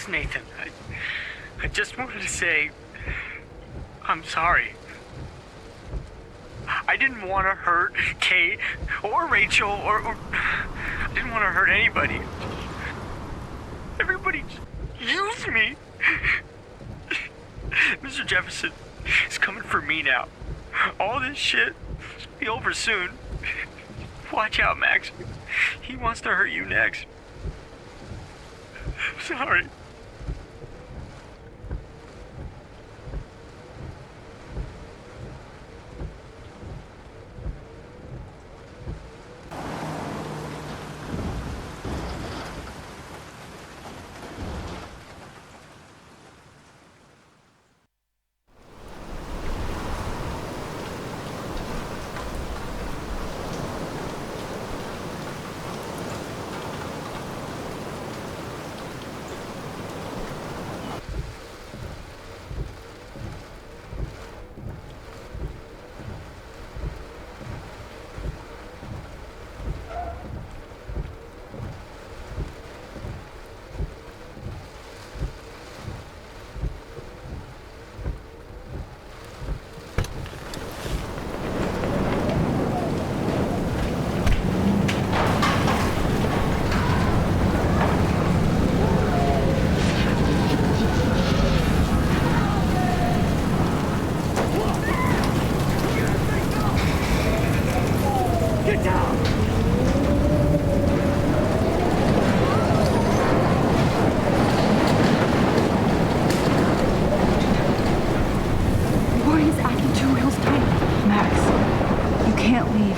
Nathan. I just wanted to say I'm sorry. I didn't want to hurt Kate or Rachel or I didn't want to hurt anybody. Everybody used me. Mr. Jefferson is coming for me now. All this shit will be over soon. Watch out, Max. He wants to hurt you next. I'm sorry.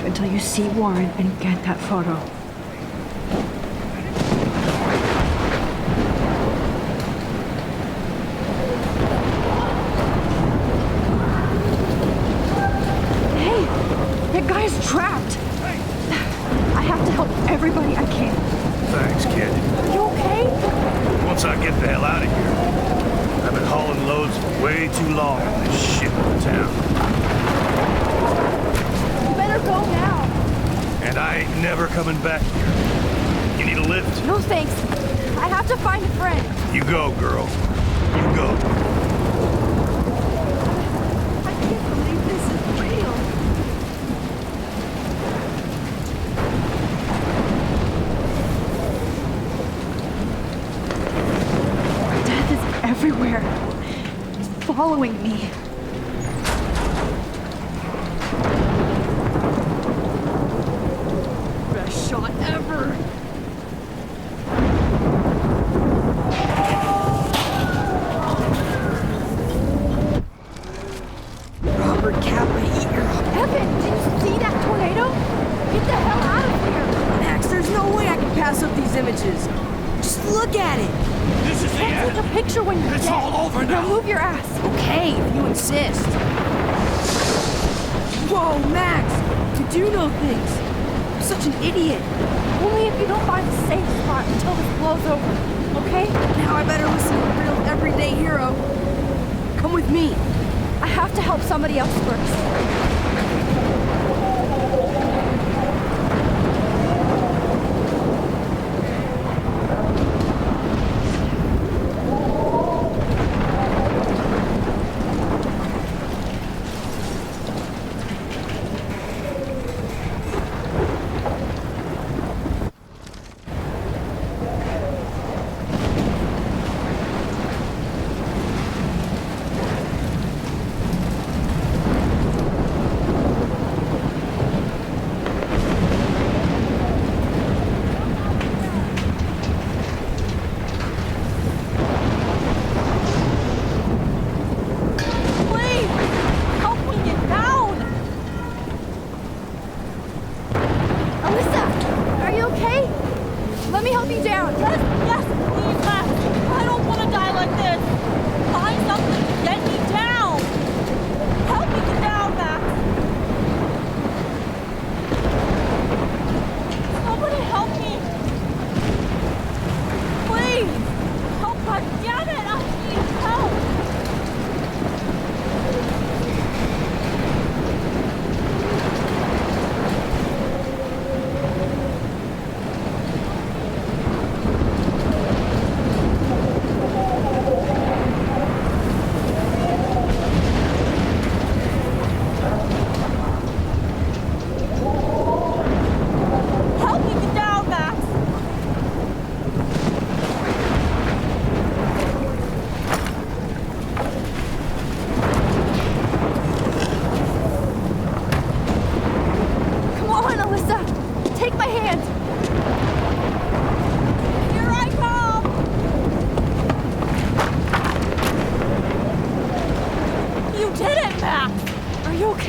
Until you see Warren and get that photo. Hey, that guy's trapped. I have to help everybody I can. Thanks, kid. You okay? Once I get the hell out of here, I've been hauling loads for way too long in this shit town. Go now. And I ain't never coming back here. You need a lift? No thanks. I have to find a friend. You go, girl. You go. I can't believe this is real. Death is everywhere. It's following me. Shot ever! Robert Kappa, eat your... Evan, did you see that tornado? Get the hell out of here! Max, there's no way I can pass up these images. Just look at it! This is the end! Take a picture when you're It's dead. all over now! Now move your ass! Okay, if you insist. Whoa, Max! You do know things. You're such an idiot. Only if you don't find a safe spot until this blows over, okay? Now I better listen to a real everyday hero. Come with me. I have to help somebody else first.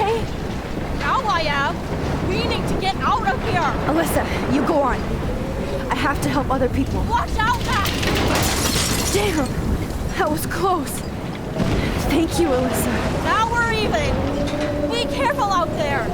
okay? Now I am. We need to get out of here. Alyssa, you go on. I have to help other people. Watch out, Max! Damn! That was close. Thank you, Alyssa. Now we're even. Be careful out there.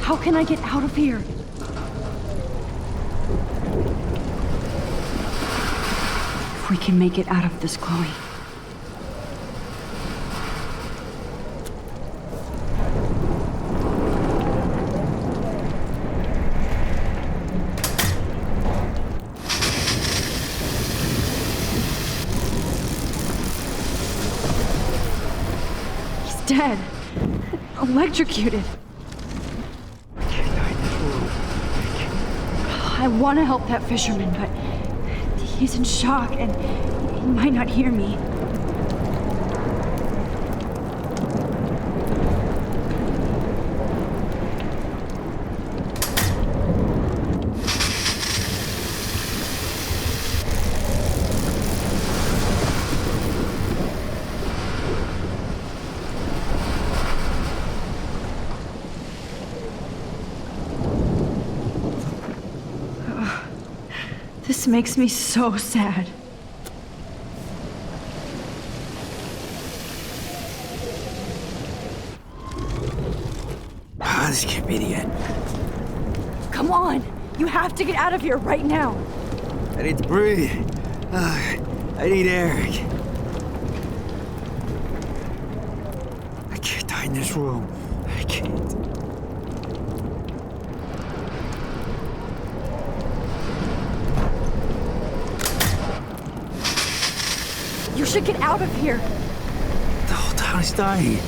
How can I get out of here? If we can make it out of this, Chloe. He's dead. Electrocuted. I want to help that fisherman, but he's in shock and he might not hear me. This makes me so sad. This can't be the end. Come on! You have to get out of here right now! I need to breathe. I need air. I can't die in this room. I can't. You should get out of here! The whole town is dying.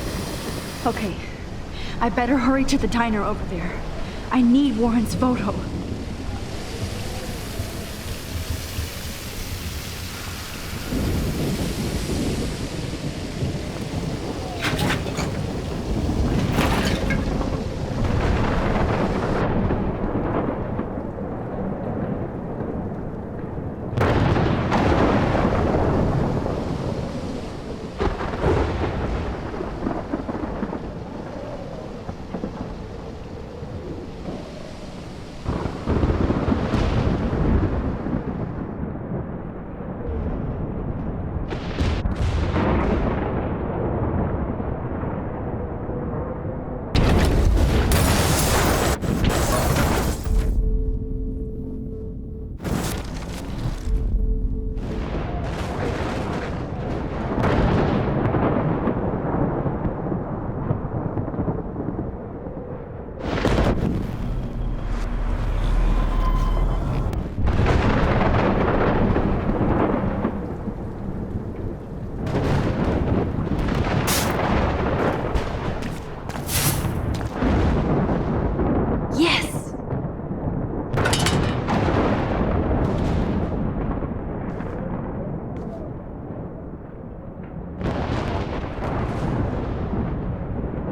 Okay. I better hurry to the diner over there. I need Warren's photo.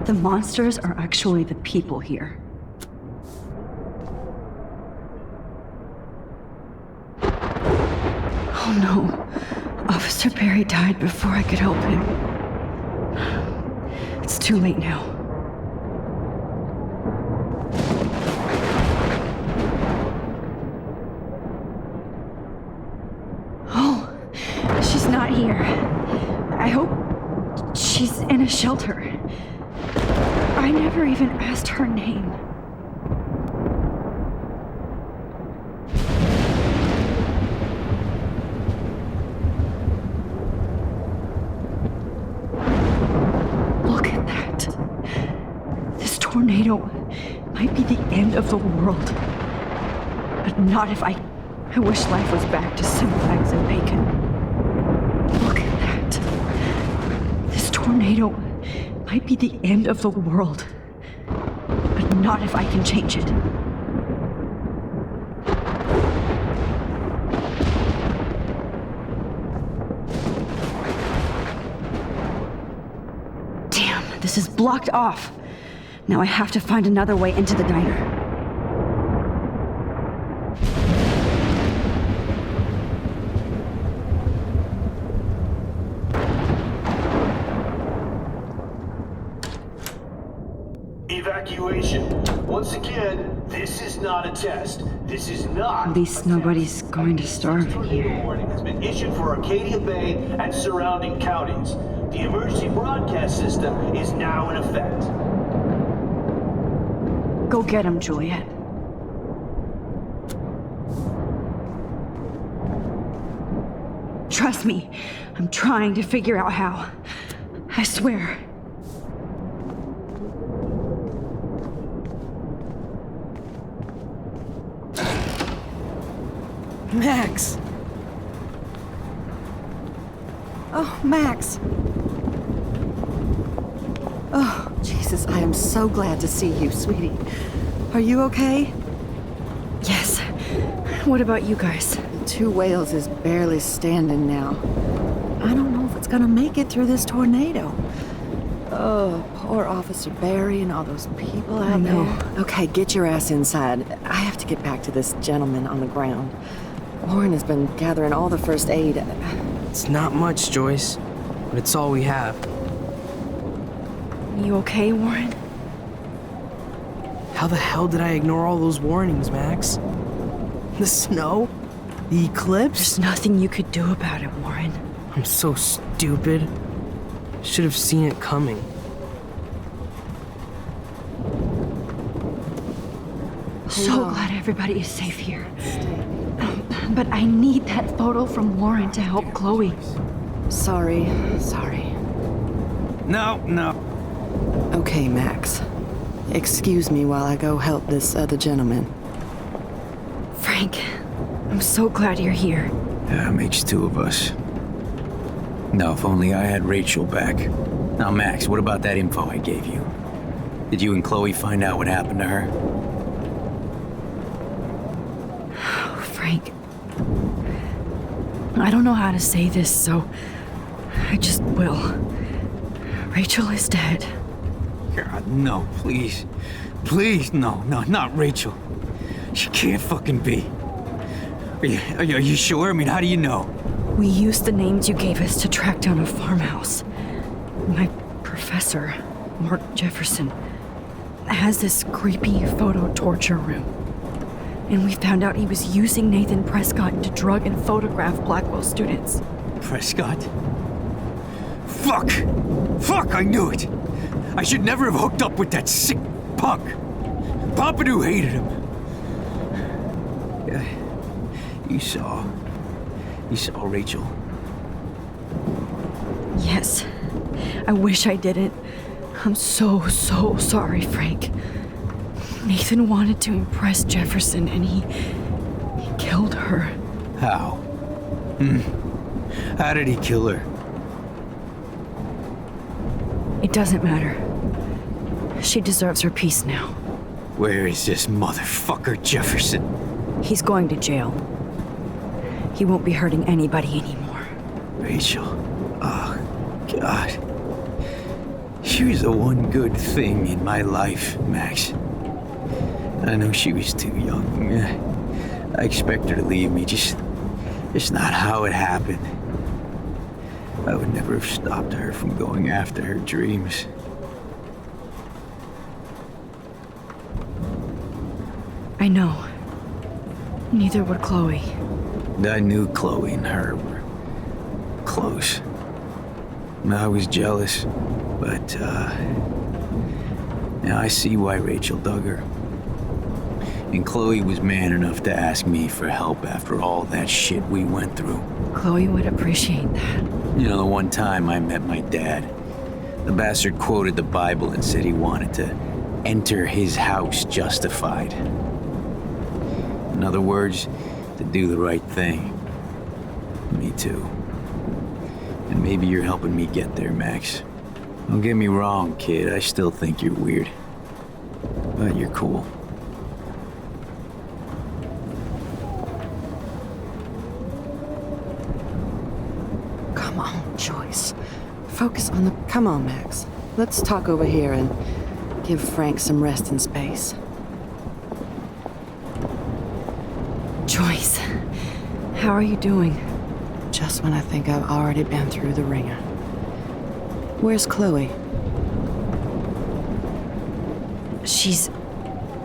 The monsters are actually the people here. Oh no. Officer Perry died before I could help him. It's too late now. Oh, she's not here. I hope she's in a shelter. I never even asked her name. Look at that. This tornado might be the end of the world. But not if I wish life was back to simple eggs and bacon. Look at that. This tornado might be the end of the world. But not if I can change it. Damn, this is blocked off. Now I have to find another way into the diner. Evacuation. Once again, this is not a test. This is not. At least nobody's going to starve in here. Warning has been issued for Arcadia Bay and surrounding counties. The emergency broadcast system is now in effect. Go get him, Juliet. Trust me, I'm trying to figure out how. I swear. Max! Oh, Max! Oh, Jesus, I am so glad to see you, sweetie. Are you okay? Yes. What about you guys? The Two Whales is barely standing now. I don't know if it's gonna make it through this tornado. Oh, poor Officer Barry and all those people out there. Okay, get your ass inside. I have to get back to this gentleman on the ground. Warren has been gathering all the first aid. It's not much, Joyce, but it's all we have. You okay, Warren? How the hell did I ignore all those warnings, Max? The snow? The eclipse? There's nothing you could do about it, Warren. I'm so stupid. Should have seen it coming. So glad everybody is safe here. But I need that photo from Warren to help Chloe. Sorry. No. Okay, Max. Excuse me while I go help this other gentleman. Frank, I'm so glad you're here. Yeah, makes two of us. No, if only I had Rachel back. Now, Max, what about that info I gave you? Did you and Chloe find out what happened to her? Frank, I don't know how to say this, so I just will. Rachel is dead. God, no, please. Please, no, not Rachel. She can't fucking be. Are you sure? I mean, how do you know? We used the names you gave us to track down a farmhouse. My professor, Mark Jefferson, has this creepy photo torture room. And we found out he was using Nathan Prescott to drug and photograph Blackwell students. Prescott? Fuck, I knew it! I should never have hooked up with that sick punk! Pompidou hated him! Yeah, you saw Rachel. Yes. I wish I didn't. I'm so sorry, Frank. Nathan wanted to impress Jefferson, and he killed her. How? How did he kill her? It doesn't matter. She deserves her peace now. Where is this motherfucker Jefferson? He's going to jail. He won't be hurting anybody anymore. Rachel. Oh, God. She was the one good thing in my life, Max. I know she was too young. I expect her to leave me, just not how it happened. I would never have stopped her from going after her dreams. I know. Neither would Chloe. I knew Chloe and her were close. I was jealous, but Now I see why Rachel dug her. And Chloe was man enough to ask me for help after all that shit we went through. Chloe would appreciate that. You know, the one time I met my dad, the bastard quoted the Bible and said he wanted to enter his house justified. In other words, to do the right thing. Me too. And maybe you're helping me get there, Max. Don't get me wrong, kid, I still think you're weird. But you're cool. Come on, Joyce. Focus on the... Come on, Max. Let's talk over here and give Frank some rest and space. Joyce, how are you doing? Just when I think I've already been through the ringer. Where's Chloe? She's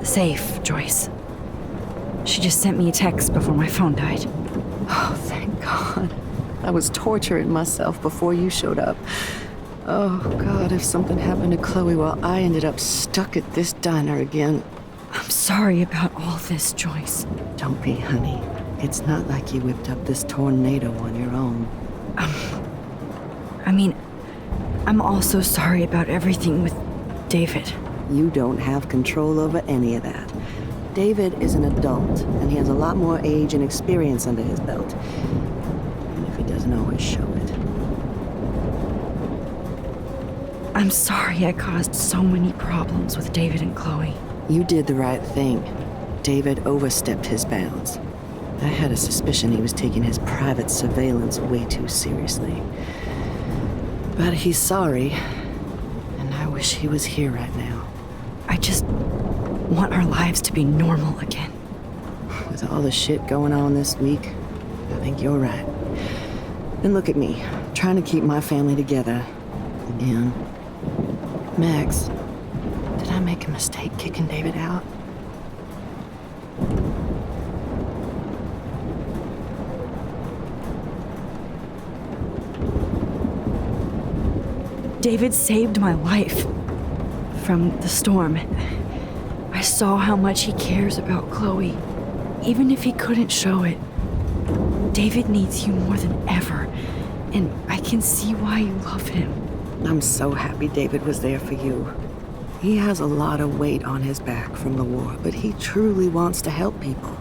safe, Joyce. She just sent me a text before my phone died. Oh, thank God. I was torturing myself before you showed up. Oh, God, if something happened to Chloe while I ended up stuck at this diner again. I'm sorry about all this, Joyce. Don't be, honey. It's not like you whipped up this tornado on your own. I mean, I'm also sorry about everything with David. You don't have control over any of that. David is an adult, and he has a lot more age and experience under his belt. Even if he doesn't always show it. I'm sorry I caused so many problems with David and Chloe. You did the right thing. David overstepped his bounds. I had a suspicion he was taking his private surveillance way too seriously. But he's sorry, and I wish he was here right now. I just want our lives to be normal again. With all the shit going on this week, I think you're right. And look at me, trying to keep my family together. Again. Max, did I make a mistake kicking David out? David saved my life from the storm. I saw how much he cares about Chloe, even if he couldn't show it. David needs you more than ever, and I can see why you love him. I'm so happy David was there for you. He has a lot of weight on his back from the war, but he truly wants to help people.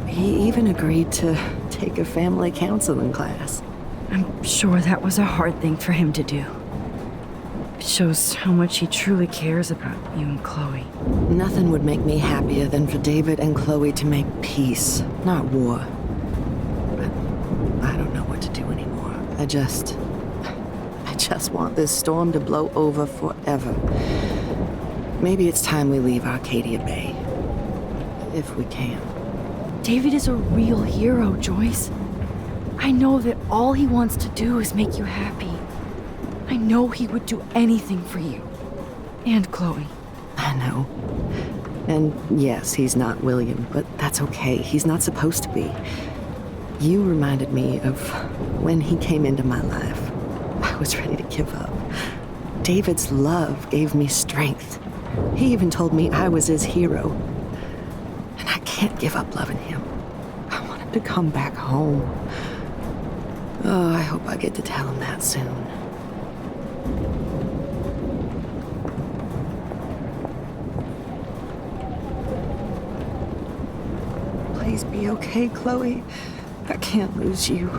He even agreed to take a family counseling class. I'm sure that was a hard thing for him to do. It shows how much he truly cares about you and Chloe. Nothing would make me happier than for David and Chloe to make peace, not war. But I don't know what to do anymore. I just want this storm to blow over forever. Maybe it's time we leave Arcadia Bay. If we can. David is a real hero, Joyce. I know that all he wants to do is make you happy. I know he would do anything for you. And Chloe. I know. And yes, he's not William, but that's okay. He's not supposed to be. You reminded me of when he came into my life. I was ready to give up. David's love gave me strength. He even told me I was his hero. And I can't give up loving him. I want him to come back home. Oh, I hope I get to tell him that soon. Please be okay, Chloe. I can't lose you.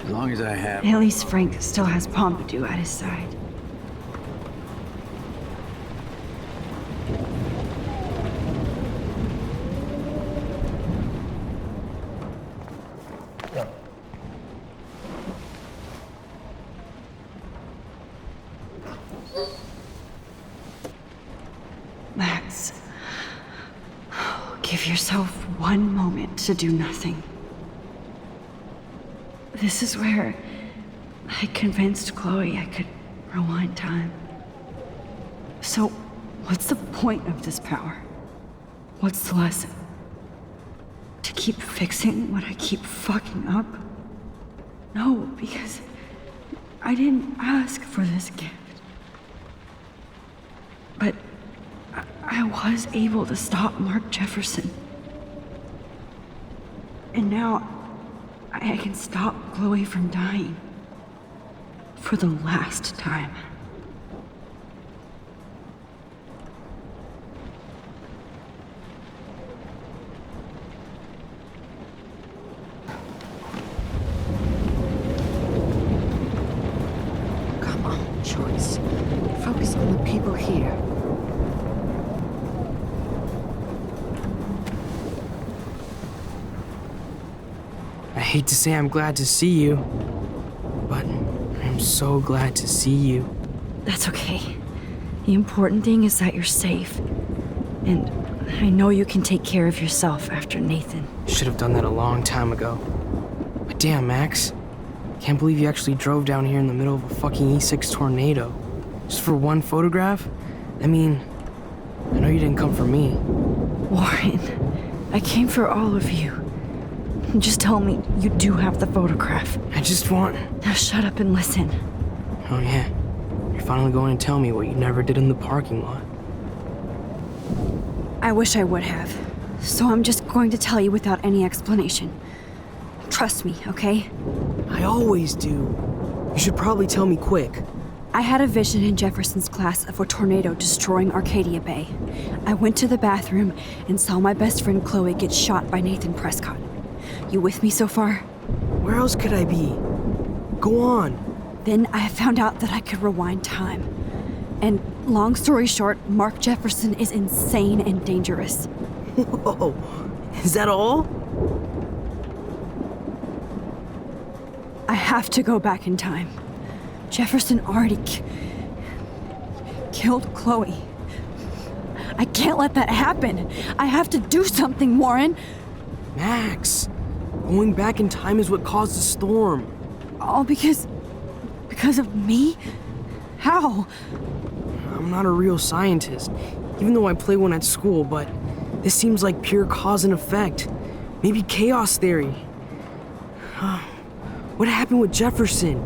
As long as I have... At least Frank still has Pompidou at his side. Max, give yourself one moment to do nothing. This is where I convinced Chloe I could rewind time. So, what's the point of this power? What's the lesson? To keep fixing what I keep fucking up? No, because I didn't ask for this gift. But I was able to stop Mark Jefferson. And now I can stop Chloe from dying. For the last time. Come on, Joyce. Focus on the people here. I hate to say I'm glad to see you, but I'm so glad to see you. That's okay. The important thing is that you're safe. And I know you can take care of yourself after Nathan. Should have done that a long time ago. But damn, Max. Can't believe you actually drove down here in the middle of a fucking E6 tornado. Just for one photograph? I mean, I know you didn't come for me. Warren, I came for all of you. Just tell me you do have the photograph. I just want... Now shut up and listen. Oh yeah, you're finally going to tell me what you never did in the parking lot. I wish I would have. So I'm just going to tell you without any explanation. Trust me, okay? I always do. You should probably tell me quick. I had a vision in Jefferson's class of a tornado destroying Arcadia Bay. I went to the bathroom and saw my best friend Chloe get shot by Nathan Prescott. You with me so far? Where else could I be? Go on. Then I found out that I could rewind time. And long story short, Mark Jefferson is insane and dangerous. Whoa, is that all? I have to go back in time. Jefferson already killed Chloe. I can't let that happen. I have to do something, Warren. Max, going back in time is what caused the storm. All because of me? How? I'm not a real scientist, even though I play one at school, but this seems like pure cause and effect. Maybe chaos theory. What happened with Jefferson?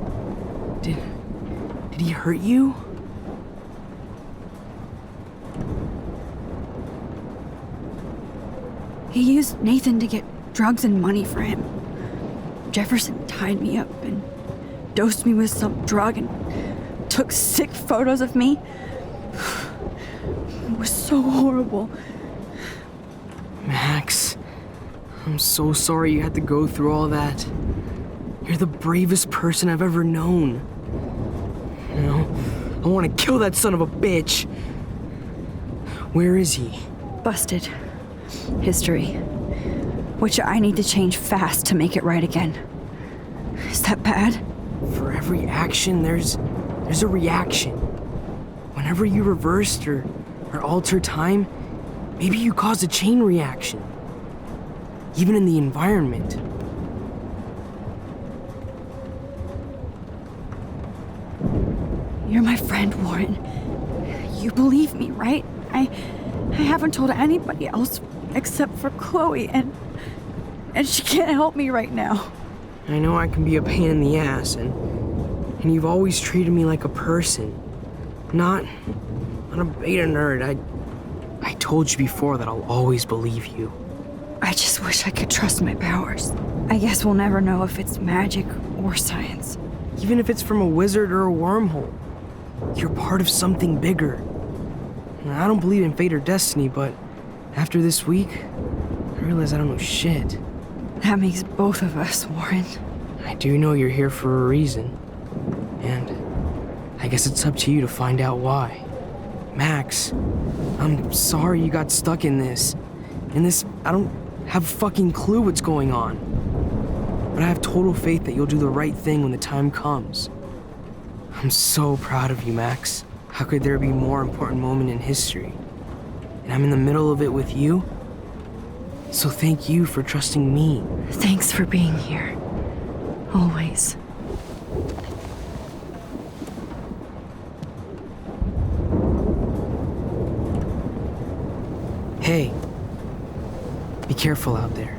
Did he hurt you? He used Nathan to get drugs and money for him. Jefferson tied me up and dosed me with some drug and took sick photos of me. It was so horrible. Max, I'm so sorry you had to go through all that. You're the bravest person I've ever known. You know, I want to kill that son of a bitch. Where is he? Busted. History. Which I need to change fast to make it right again. Is that bad? For every action, there's a reaction. Whenever you reversed or altered time, maybe you caused a chain reaction. Even in the environment. You're my friend, Warren. You believe me, right? I haven't told anybody else except for Chloe, and she can't help me right now. I know I can be a pain in the ass, and you've always treated me like a person. Not a beta nerd. I told you before that I'll always believe you. I just wish I could trust my powers. I guess we'll never know if it's magic or science. Even if it's from a wizard or a wormhole. You're part of something bigger. I don't believe in fate or destiny, but after this week, I realize I don't know shit. That makes both of us, Warren. I do know you're here for a reason. And I guess it's up to you to find out why. Max, I'm sorry you got stuck in this. I don't have a fucking clue what's going on. But I have total faith that you'll do the right thing when the time comes. I'm so proud of you, Max. How could there be a more important moment in history? And I'm in the middle of it with you? So thank you for trusting me. Thanks for being here. Always. Hey, be careful out there.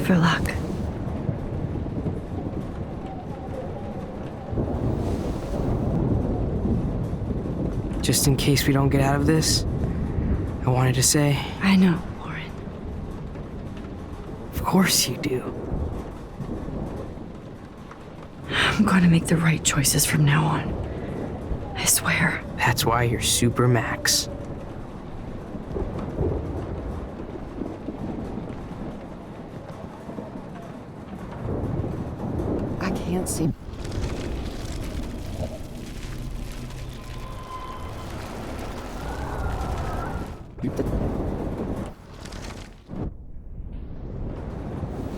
for luck. Just in case we don't get out of this, I wanted to say... I know, Warren. Of course you do. I'm going to make the right choices from now on. I swear. That's why you're Super Max. I can't see.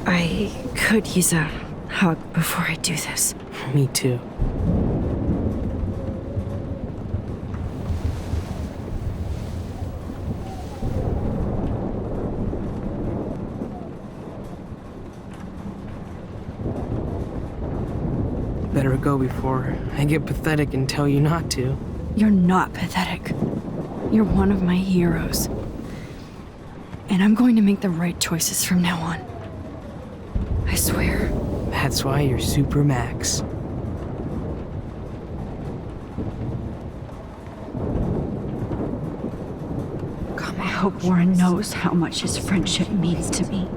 I could use a hug before I do this. Me too. Better go before I get pathetic and tell you not to. You're not pathetic. You're one of my heroes. And I'm going to make the right choices from now on. I swear. That's why you're Super Max. I hope Warren knows how much his friendship means to me.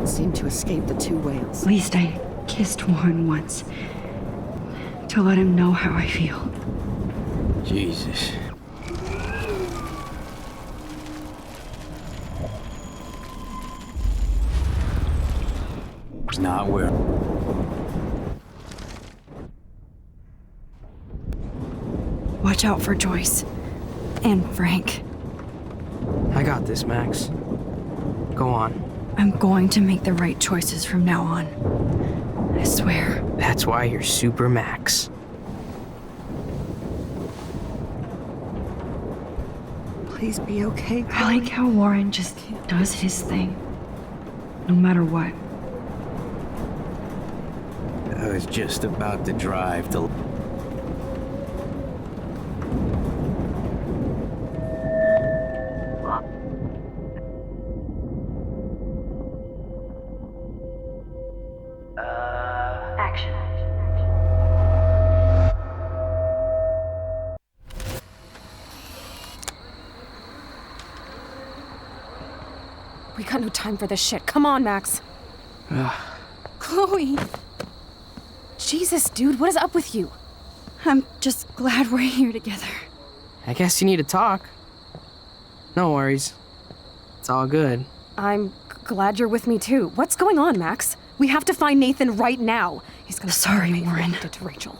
Seem to escape the two whales. At least I kissed Warren once. To let him know how I feel. Jesus. Not where. Watch out for Joyce. And Frank. I got this, Max. Go on. I'm going to make the right choices from now on. I swear. That's why you're Super Max. Please be okay, Chloe. I like how Warren just does his thing. No matter what. I was just about to drive to... We got no time for this shit. Come on, Max. Chloe. Jesus, dude, what is up with you? I'm just glad we're here together. I guess you need to talk. No worries. It's all good. I'm glad you're with me too. What's going on, Max? We have to find Nathan right now. He's gonna... Sorry, Warren. To Rachel.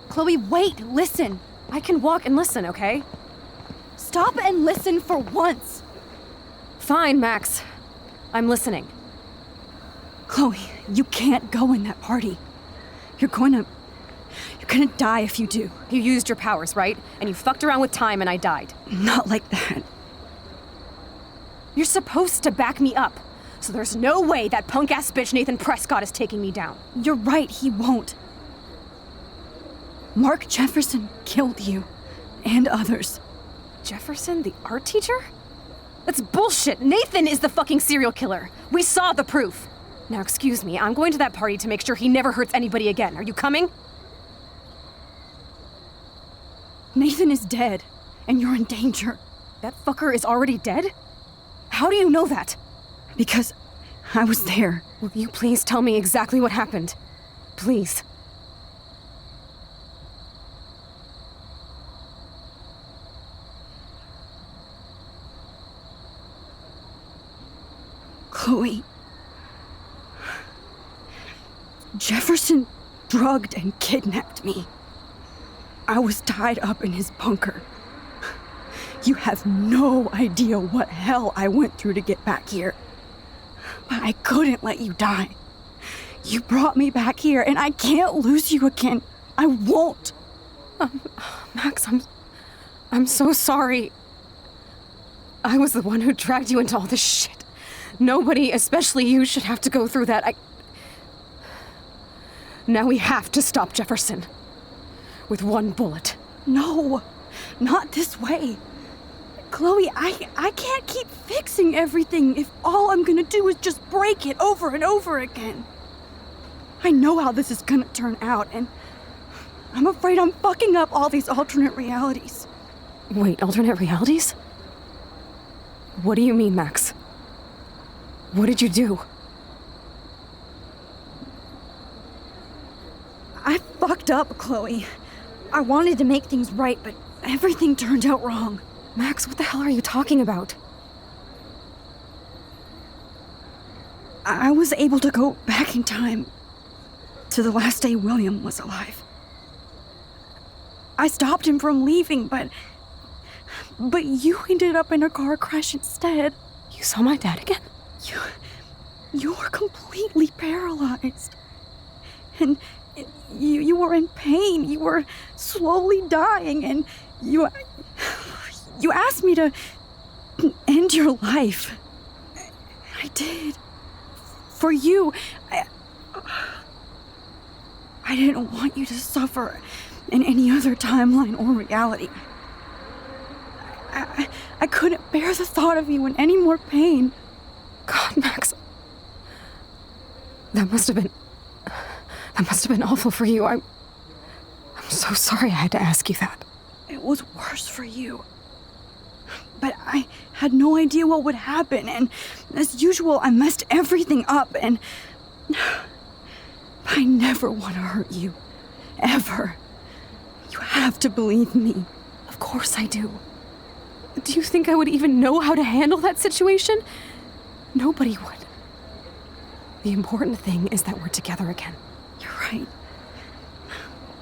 Chloe, wait, listen. I can walk and listen, okay? Stop and listen for once. Fine, Max. I'm listening. Chloe, you can't go in that party. You're gonna die if you do. You used your powers, right? And you fucked around with time and I died. Not like that. You're supposed to back me up. So there's no way that punk-ass bitch Nathan Prescott is taking me down. You're right, he won't. Mark Jefferson killed you. And others. Jefferson, the art teacher? That's bullshit. Nathan is the fucking serial killer. We saw the proof. Now, excuse me, I'm going to that party to make sure he never hurts anybody again. Are you coming? Nathan is dead, and you're in danger. That fucker is already dead? How do you know that? Because I was there. Will you please tell me exactly what happened? Please. Chloe. Jefferson drugged and kidnapped me. I was tied up in his bunker. You have no idea what hell I went through to get back here. But I couldn't let you die. You brought me back here, and I can't lose you again. I won't. Max, I'm so sorry. I was the one who dragged you into all this shit. Nobody, especially you, should have to go through that. Now we have to stop Jefferson. With one bullet. No, not this way. Chloe, I can't keep fixing everything if all I'm gonna do is just break it over and over again. I know how this is gonna turn out, and I'm afraid I'm fucking up all these alternate realities. Wait, alternate realities? What do you mean, Max? What did you do? I fucked up, Chloe. I wanted to make things right, but everything turned out wrong. Max, what the hell are you talking about? I was able to go back in time to the last day William was alive. I stopped him from leaving, but you ended up in a car crash instead. You saw my dad again? You were completely paralyzed. And you were in pain. You were slowly dying, and you asked me to end your life. I did. For you. I didn't want you to suffer in any other timeline or reality. I couldn't bear the thought of you in any more pain. God, Max. That must have been awful for you. I'm so sorry I had to ask you that. It was worse for you. But I had no idea what would happen, and as usual, I messed everything up, and I never want to hurt you. Ever. You have to believe me. Of course I do. Do you think I would even know how to handle that situation? Nobody would. The important thing is that we're together again. You're right.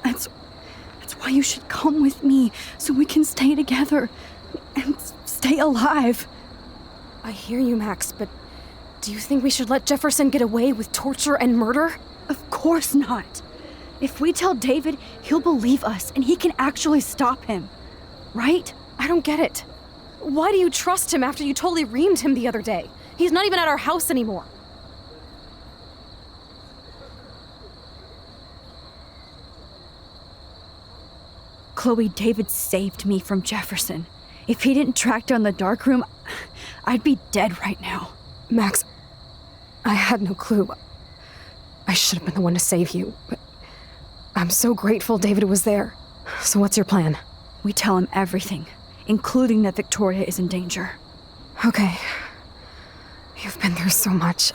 That's why you should come with me, so we can stay together and stay alive. I hear you, Max, but do you think we should let Jefferson get away with torture and murder? Of course not. If we tell David, he'll believe us and he can actually stop him. Right? I don't get it. Why do you trust him after you totally reamed him the other day? He's not even at our house anymore. Chloe, David saved me from Jefferson. If he didn't track down the dark room, I'd be dead right now. Max, I had no clue. I should have been the one to save you, but I'm so grateful David was there. So what's your plan? We tell him everything, including that Victoria is in danger. Okay. You've been through so much.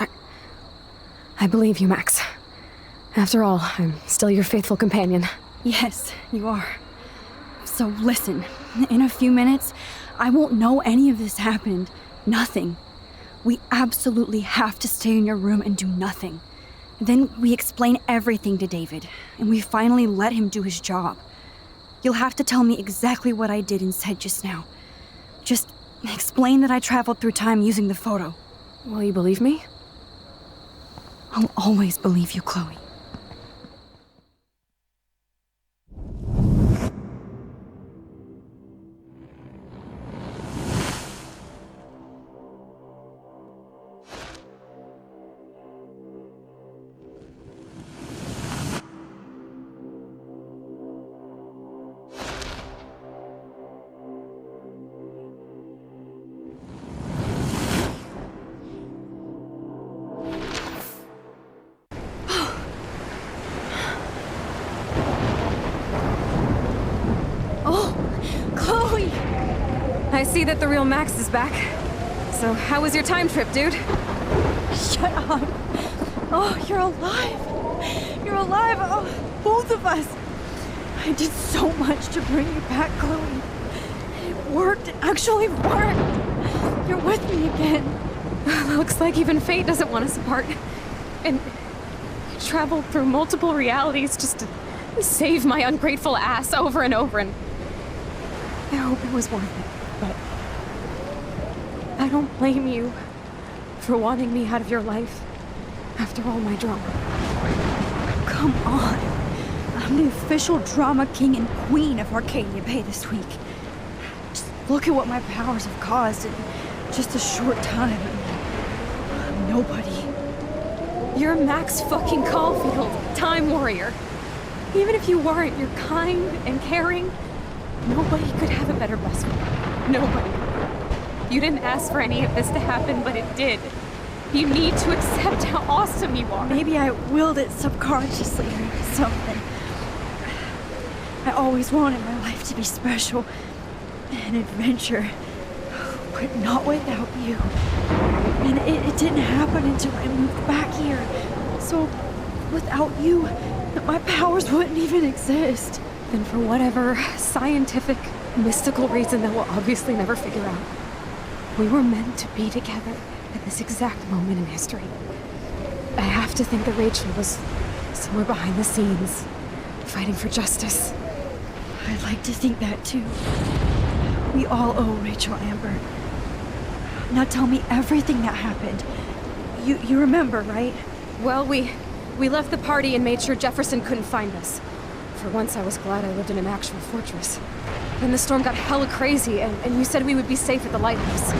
I believe you, Max. After all, I'm still your faithful companion. Yes, you are. So listen, in a few minutes, I won't know any of this happened. Nothing. We absolutely have to stay in your room and do nothing. Then we explain everything to David, and we finally let him do his job. You'll have to tell me exactly what I did and said just now. Just explain that I traveled through time using the photo. Will you believe me? I'll always believe you, Chloe. I see that the real Max is back. So how was your time trip, dude? Shut up. Oh, you're alive. You're alive. Oh, both of us. I did so much to bring you back, Chloe. It worked. It actually worked. You're with me again. Looks like even fate doesn't want us apart. And you traveled through multiple realities just to save my ungrateful ass over and over, and I hope it was worth it. But I don't blame you for wanting me out of your life after all my drama. Come on. I'm the official drama king and queen of Arcadia Bay this week. Look at what my powers have caused in just a short time. I'm nobody. You're Max fucking Caulfield, Time Warrior. Even if you weren't, you're kind and caring. Nobody could have a better best friend. Nobody. You didn't ask for any of this to happen, but it did. You need to accept how awesome you are. Maybe I willed it subconsciously or something. I always wanted my life to be special. An adventure. But not without you. And it didn't happen until I moved back here. So, without you, my powers wouldn't even exist. And for whatever scientific, mystical reason that we'll obviously never figure out, we were meant to be together at this exact moment in history. I have to think that Rachel was somewhere behind the scenes, fighting for justice. I'd like to think that too. We all owe Rachel Amber. Now tell me everything that happened. You remember, right? Well, we left the party and made sure Jefferson couldn't find us. For once, I was glad I lived in an actual fortress. Then the storm got hella crazy, and you said we would be safe at the lighthouse.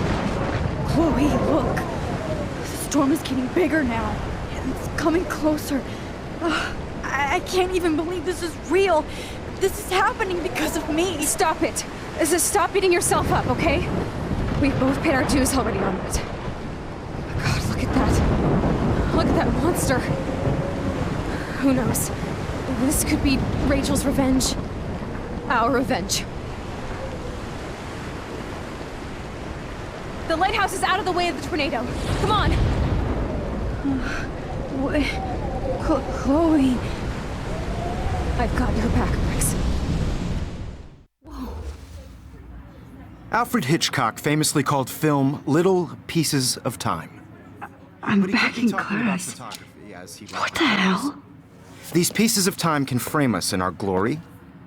Chloe, look. The storm is getting bigger now. And it's coming closer. I can't even believe this is real. This is happening because of me. Stop it. Stop beating yourself up, okay? We've both paid our dues already on it. God, look at that. Look at that monster. Who knows? This could be Rachel's revenge. Our revenge. The lighthouse is out of the way of the tornado. Come on! Chloe... I've got your back, Max. Alfred Hitchcock famously called film little pieces of time. I'm back in class. What the hell? These pieces of time can frame us in our glory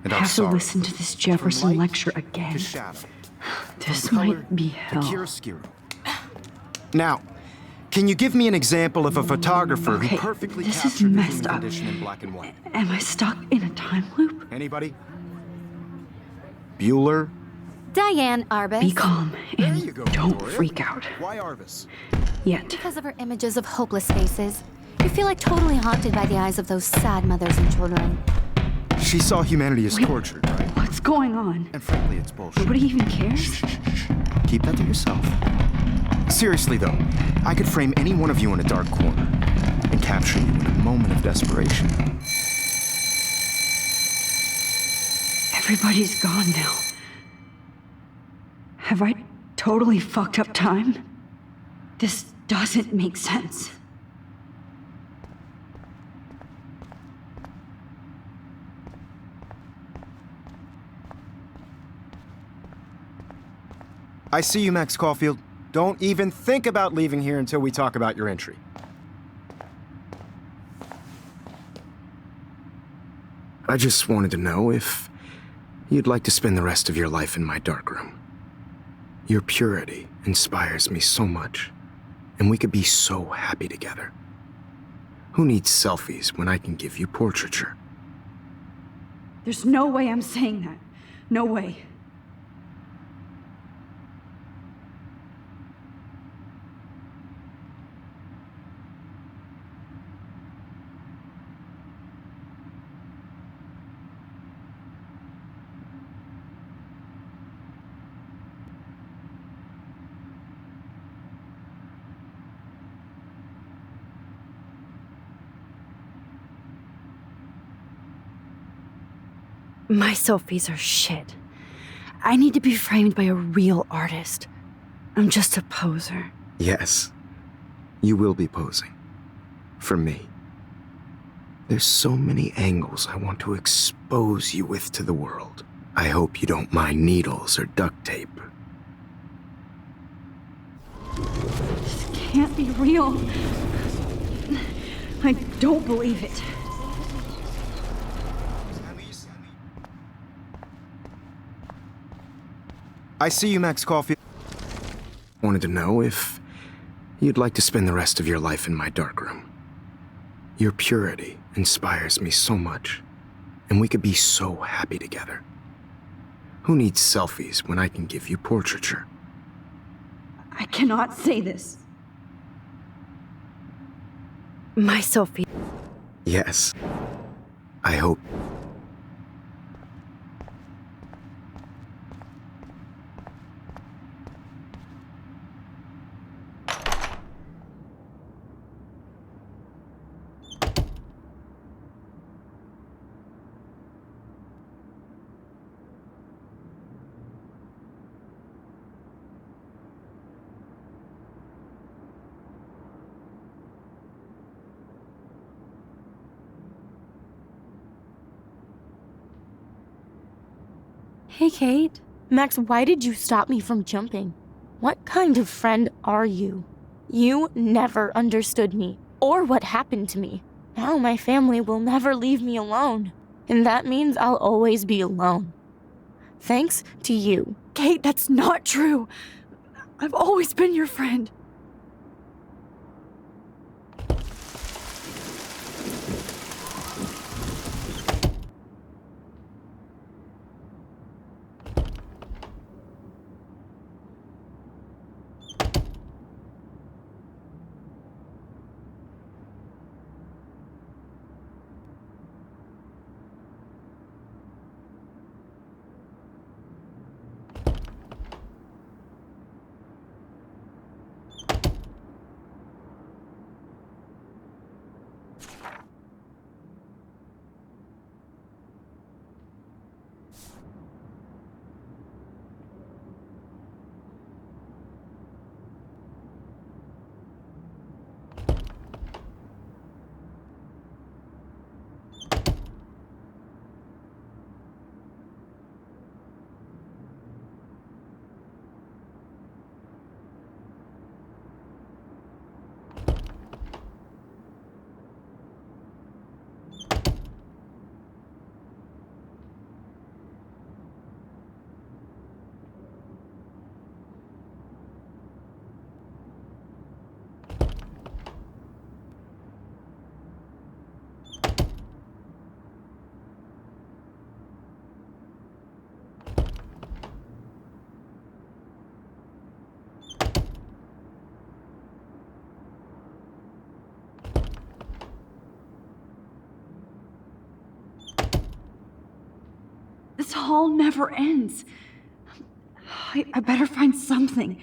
and our I have to sorrow. listen to this Jefferson lecture again. This might be hell. Now, can you give me an example of a photographer Okay, who perfectly this is captured the messed human up. condition in black and white? Am I stuck in a time loop? Anybody? Bueller? Diane Arbus. Be calm and don't freak out. Why Arbus? Yet. Because of her images of hopeless faces. You feel like totally haunted by the eyes of those sad mothers and children. She saw humanity as tortured, right? What's going on? And frankly, it's bullshit. Nobody even cares? Keep that to yourself. Seriously, though, I could frame any one of you in a dark corner and capture you in a moment of desperation. Everybody's gone now. Have I totally fucked up time? This doesn't make sense. I see you, Max Caulfield. Don't even think about leaving here until we talk about your entry. I just wanted to know if you'd like to spend the rest of your life in my darkroom. Your purity inspires me so much, and we could be so happy together. Who needs selfies when I can give you portraiture? There's no way I'm saying that. No way. My selfies are shit. I need to be framed by a real artist. I'm just a poser. Yes, you will be posing. For me. There's so many angles I want to expose you with to the world. I hope you don't mind needles or duct tape. This can't be real. I don't believe it. I see you, Max Caulfield. Wanted to know if you'd like to spend the rest of your life in my darkroom. Your purity inspires me so much, and we could be so happy together. Who needs selfies when I can give you portraiture? I cannot say this. My selfie. Yes. I hope. Hey, Kate. Max, why did you stop me from jumping? What kind of friend are you? You never understood me, or what happened to me. Now my family will never leave me alone, and that means I'll always be alone. Thanks to you. Kate, that's not true. I've always been your friend. This hall never ends. I better find something.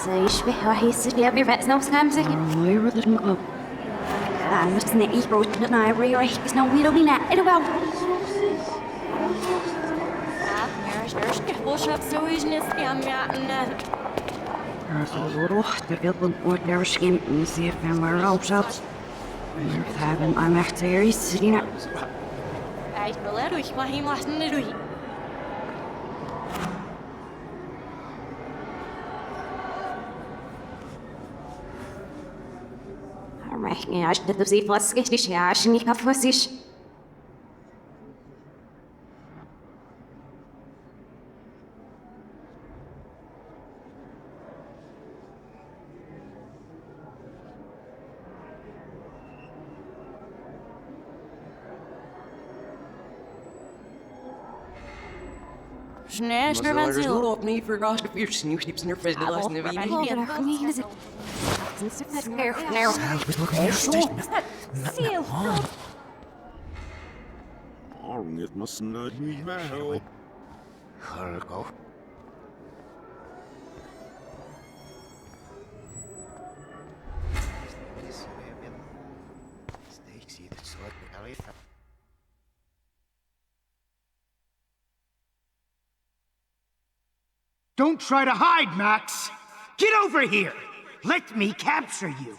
زي يشبه وحيس يا بيرفع سنو سكام زي ما يرد المقلب. أنا مش ناقي بروت ناي ريح بس نو ويلو بينا إلو باو Nurse bullshit sewage I'm روح تقبل ودر شيء نسيف من ورا Hebben I'm echt serieus, Serena. Hij wil ruhig, maar hij mag niet ruhig. رحني عشان تدوسي فلسكي ليش عشان يكفوسيش Snel van ziel. Op niet verrast of je sneeuw in je vis de laatste week. Het must not be well. Gelukkig. Don't try to hide, Max! Get over here! Let me capture you!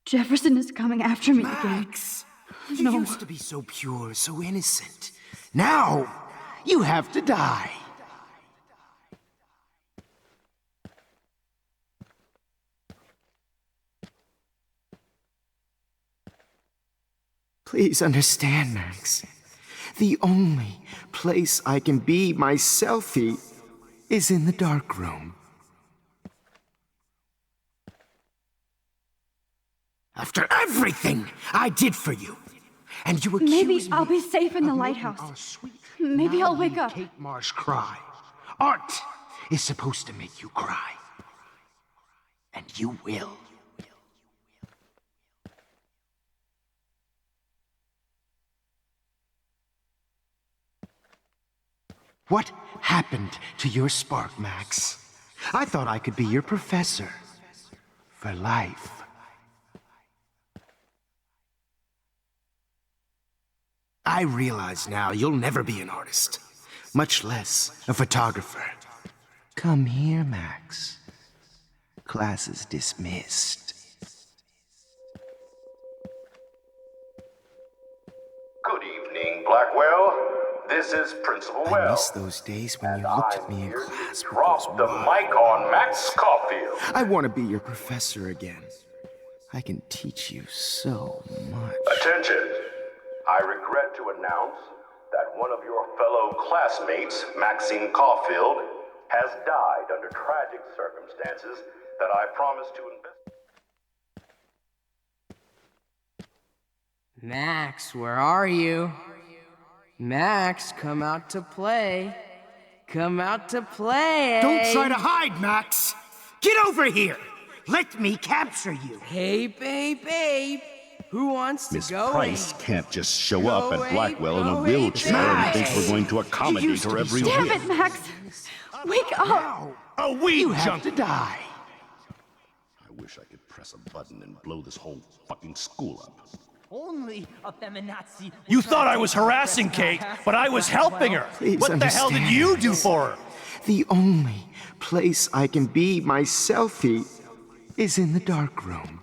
Jefferson is coming after me again. Max! You used to be so pure, so innocent. Now, you have to die. Please understand, Max. The only place I can be myself is in the dark room. After everything I did for you, and you accuse Maybe I'll me be safe in the of lighthouse. making our sweet, Maybe I'll wake up. Kate Marsh cry. Art is supposed to make you cry. And you will. What happened to your spark, Max? I thought I could be your professor. For life. I realize now you'll never be an artist. Much less a photographer. Come here, Max. Class is dismissed. Good evening, Blackwell. This is Principal I Wells. miss those days when you looked at me in class with Drop those the wide mic on Max Caulfield. I want to be your professor again. I can teach you so much. Attention! I regret to announce that one of your fellow classmates, Maxine Caulfield, has died under tragic circumstances that I promised to investigate. Max, where are you? Max, come out to play. Come out to play. Don't try to hide, Max! Get over here! Let me capture you! Hey, babe. Who wants to Miss go? Price can't just show up at Blackwell in a go wheelchair and think Max! we're going to accommodate her every Damn whim. it, Max! Wake up! A weed you have to die! I wish I could press a button and blow this whole fucking school up. Only a feminazi. You thought I was harassing Kate, but I was helping her. Please What the hell did understand, you do Max. for her? The only place I can be myself is in the dark room.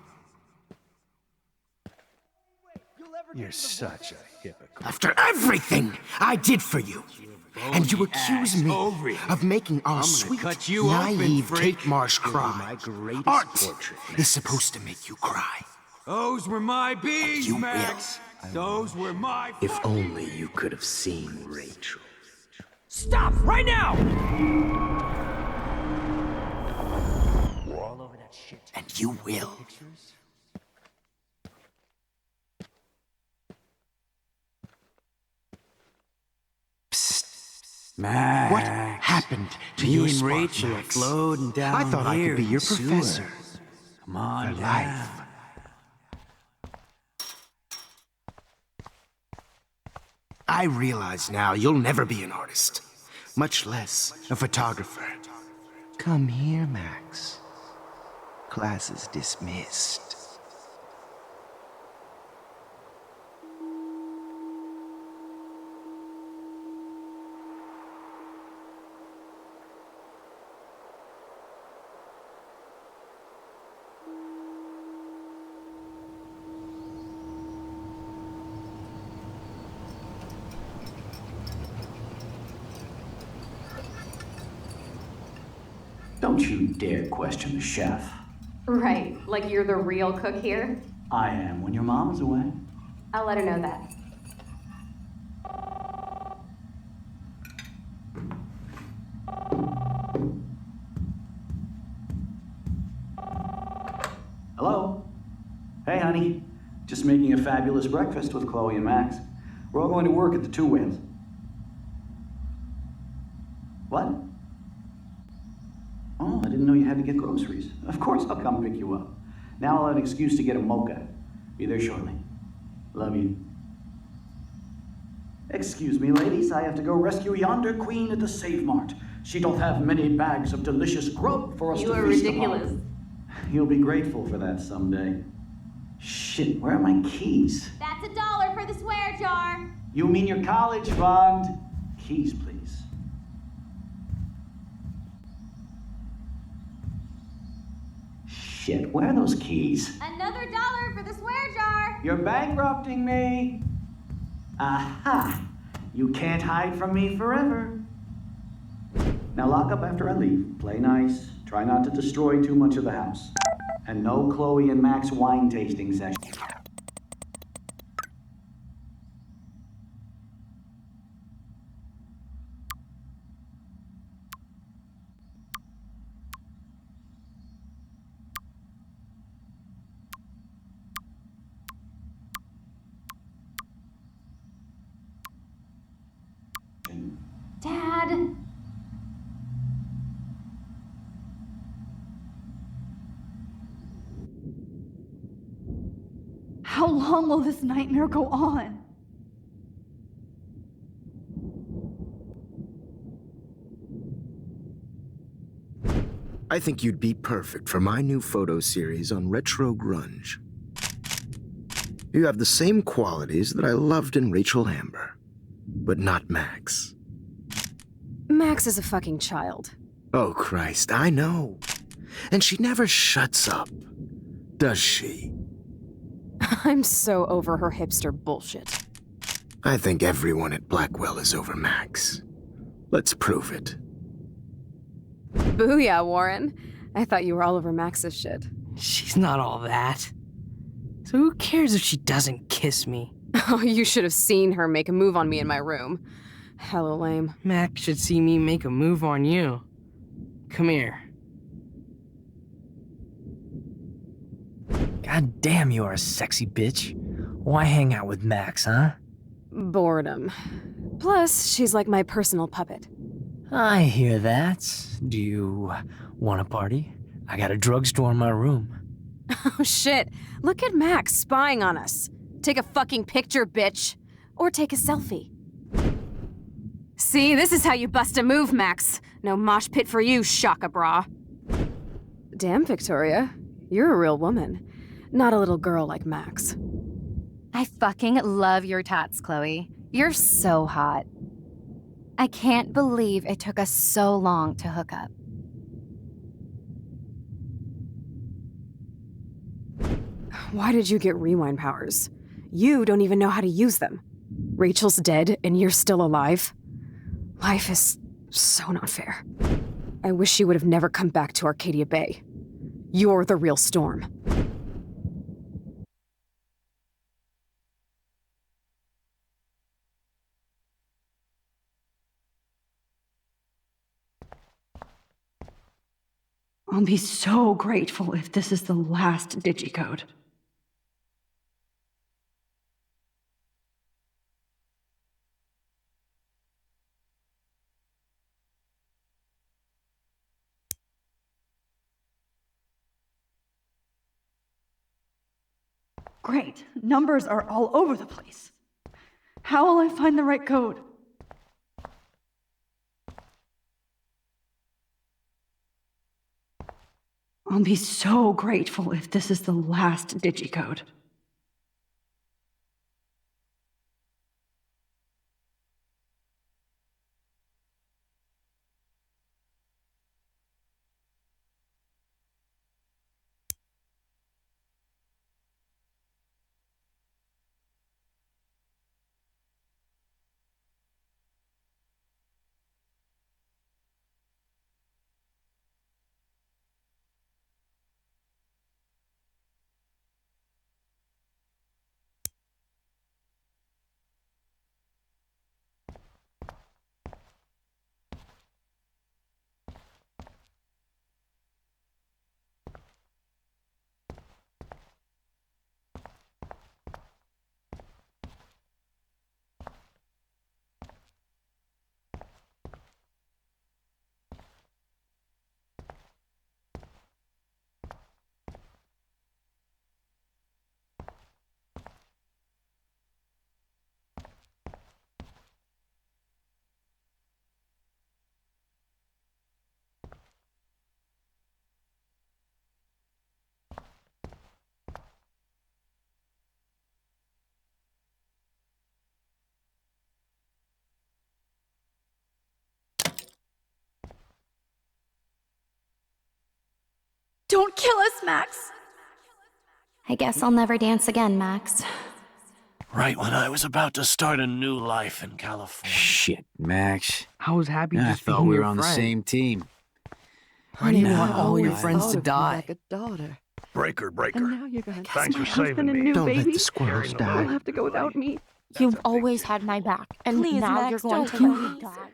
You're such a hypocrite. After everything I did for you, and you accuse me of making our sweet, naive Kate Marsh cry. Art is supposed to make you cry. Those were my bees, You Max. Those were my. If only you could have seen Rachel. Stop right now! We're all over that shit. And you will. Max. What happened to Me your and spark, Rachel are Max? floating down I thought I here could be in your the sewer. professor. Come on For down. life. I realize now you'll never be an artist. much less a photographer. Come here, Max. Class is dismissed. Don't you dare question the chef. Right, like you're the real cook here? I am when your mom is away. I'll let her know that. Hello? Hey, honey. Just making a fabulous breakfast with Chloe and Max. We're all going to work at the Two Whales. What? Oh, I didn't know you had to get groceries. Of course I'll come pick you up. Now I'll have an excuse to get a mocha. Be there shortly. Love you. Excuse me, ladies. I have to go rescue yonder queen at the Save Mart. She doth have many bags of delicious grub for us to feast upon. You are ridiculous. You'll be grateful for that someday. Shit, where are my keys? That's $1 for the swear jar. You mean your college fund? Keys, please. Shit, where are those keys? Another $1 for the swear jar. You're bankrupting me. Aha! You can't hide from me forever. Now lock up after I leave. Play nice. Try not to destroy too much of the house. And no Chloe and Max wine tasting session. Dad! How long will this nightmare go on? I think you'd be perfect for my new photo series on retro grunge. You have the same qualities that I loved in Rachel Amber, but not Max. Max is a fucking child. Oh, Christ, I know. And she never shuts up, does she? I'm so over her hipster bullshit. I think everyone at Blackwell is over Max. Let's prove it. Booyah, Warren. I thought you were all over Max's shit. She's not all that. So who cares if she doesn't kiss me? Oh, you should have seen her make a move on me in my room. Hella lame. Max should see me make a move on you. Come here. God damn, you are a sexy bitch. Why hang out with Max, huh? Boredom. Plus, she's like my personal puppet. I hear that. Do you want a party? I got a drugstore in my room. Oh shit, look at Max spying on us. Take a fucking picture, bitch. Or take a selfie. See, this is how you bust a move, Max. No mosh pit for you, Shaka Bra. Damn, Victoria. You're a real woman. Not a little girl like Max. I fucking love your tats, Chloe. You're so hot. I can't believe it took us so long to hook up. Why did you get rewind powers? You don't even know how to use them. Rachel's dead and you're still alive. Life is so not fair. I wish you would have never come back to Arcadia Bay. You're the real Storm. I'll be so grateful if this is the last digicode. Great. Numbers are all over the place. How will I find the right code? I'll be so grateful if this is the last digicode. Don't kill us, Max! I guess I'll never dance again, Max. Right when I was about to start a new life in California. Shit, Max. I was happy I just thought being we your were on the friend. same team. Why do you No, want all your I friends thought to of you die? Like a daughter. Breaker. And now you're gonna Thanks my for husband saving and me. new Don't let baby. the squirrels You'll die. have to go without me. You've always had my back, and Please, now Max, you're going don't to kill let me us. die.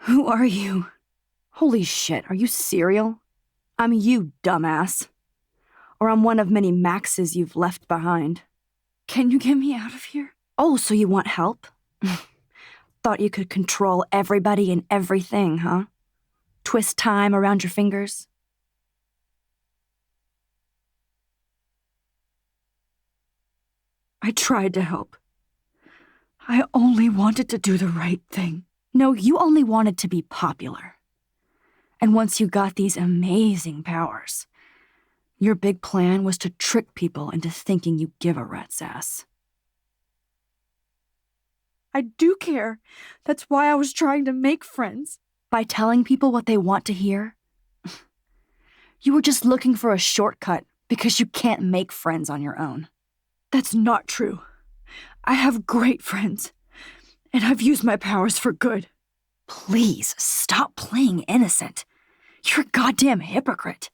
Who are you? Holy shit, are you cereal? I'm you, dumbass. Or I'm one of many Maxes you've left behind. Can you get me out of here? Oh, so you want help? Thought you could control everybody and everything, huh? Twist time around your fingers? I tried to help. I only wanted to do the right thing. No, you only wanted to be popular. And once you got these amazing powers, your big plan was to trick people into thinking you give a rat's ass. I do care. That's why I was trying to make friends. By telling people what they want to hear? You were just looking for a shortcut because you can't make friends on your own. That's not true. I have great friends, and I've used my powers for good. Please, stop playing innocent. You're a goddamn hypocrite.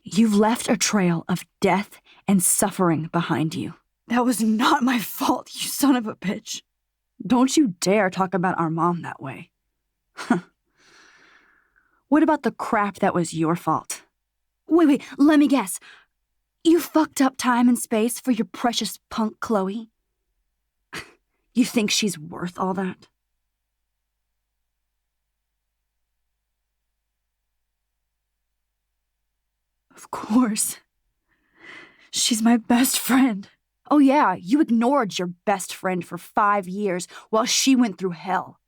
You've left a trail of death and suffering behind you. That was not my fault, you son of a bitch. Don't you dare talk about our mom that way. What about the crap that was your fault? Wait, let me guess. You fucked up time and space for your precious punk Chloe? You think she's worth all that? Of course. She's my best friend. Oh yeah, you ignored your best friend for 5 years while she went through hell.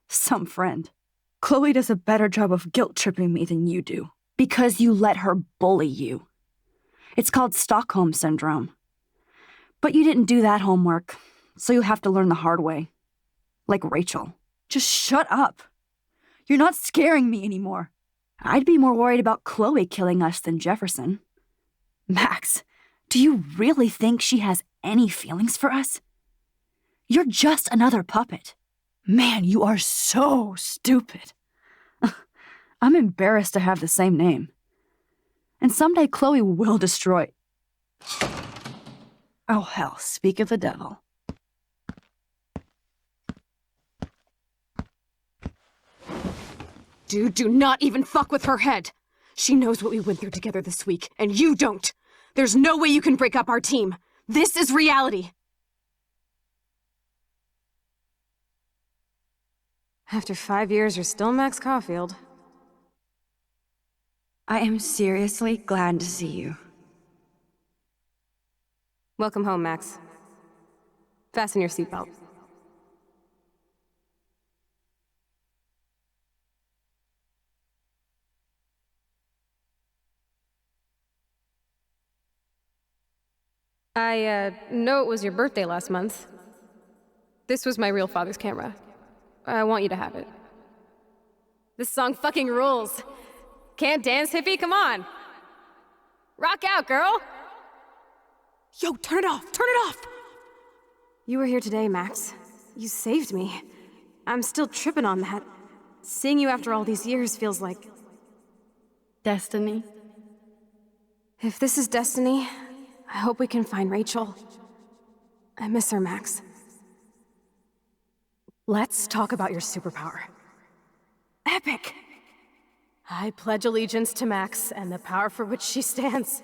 Some friend. Chloe does a better job of guilt-tripping me than you do. Because you let her bully you. It's called Stockholm Syndrome. But you didn't do that homework, so you'll have to learn the hard way. Like Rachel. Just shut up. You're not scaring me anymore. I'd be more worried about Chloe killing us than Jefferson. Max, do you really think she has any feelings for us? You're just another puppet. Man, you are so stupid. I'm embarrassed to have the same name. And someday Chloe will destroy... Oh hell, speak of the devil. Dude, do not even fuck with her head. She knows what we went through together this week, and you don't. There's no way you can break up our team. This is reality. After 5 years, you're still Max Caulfield. I am seriously glad to see you. Welcome home, Max. Fasten your seatbelt. I know it was your birthday last month. This was my real father's camera. I want you to have it. This song fucking rules. Can't dance, hippie? Come on. Rock out, girl. Yo, turn it off! Turn it off! You were here today, Max. You saved me. I'm still tripping on that. Seeing you after all these years feels like... Destiny. If this is destiny, I hope we can find Rachel. I miss her, Max. Let's talk about your superpower. Epic! I pledge allegiance to Max and the power for which she stands.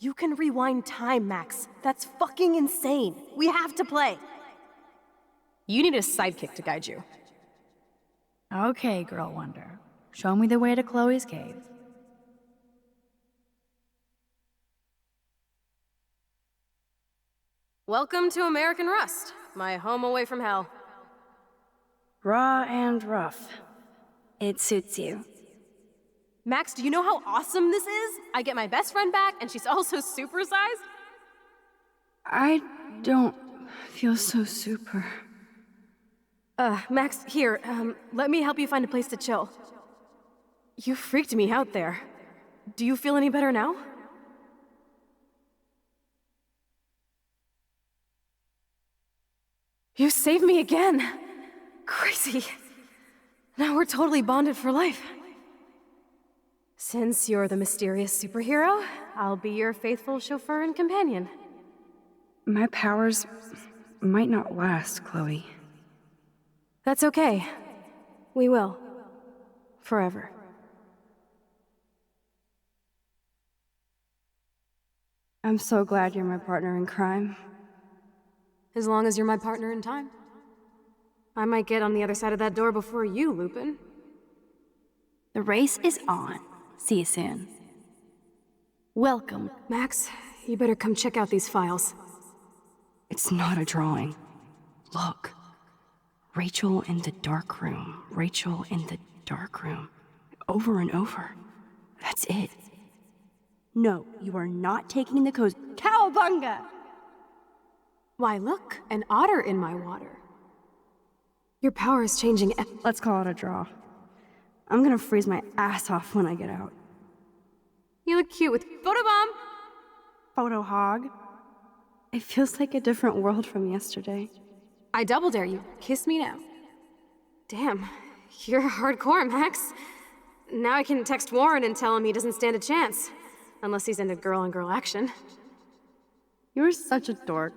You can rewind time, Max. That's fucking insane. We have to play. You need a sidekick to guide you. Okay, Girl Wonder. Show me the way to Chloe's cave. Welcome to American Rust, my home away from hell. Raw and rough. It suits you. Max, do you know how awesome this is? I get my best friend back, and she's also supersized. I don't feel so super. Max, here, let me help you find a place to chill. You freaked me out there. Do you feel any better now? You saved me again. Crazy. Now we're totally bonded for life. Since you're the mysterious superhero, I'll be your faithful chauffeur and companion. My powers might not last, Chloe. That's okay. We will. Forever. I'm so glad you're my partner in crime. As long as you're my partner in time. I might get on the other side of that door before you, Lupin. The race is on. See you soon. Welcome. Max, you better come check out these files. It's not a drawing. Look. Rachel in the dark room. Rachel in the dark room. Over and over. That's it. No, you are not taking the coast. Cowabunga! Why, look, an otter in my water. Your power is changing. Let's call it a draw. I'm gonna freeze my ass off when I get out. You look cute with photobomb. Photo hog. It feels like a different world from yesterday. I double dare you. Kiss me now. Damn, you're hardcore, Max. Now I can text Warren and tell him he doesn't stand a chance. Unless he's into girl-on-girl action. You're such a dork.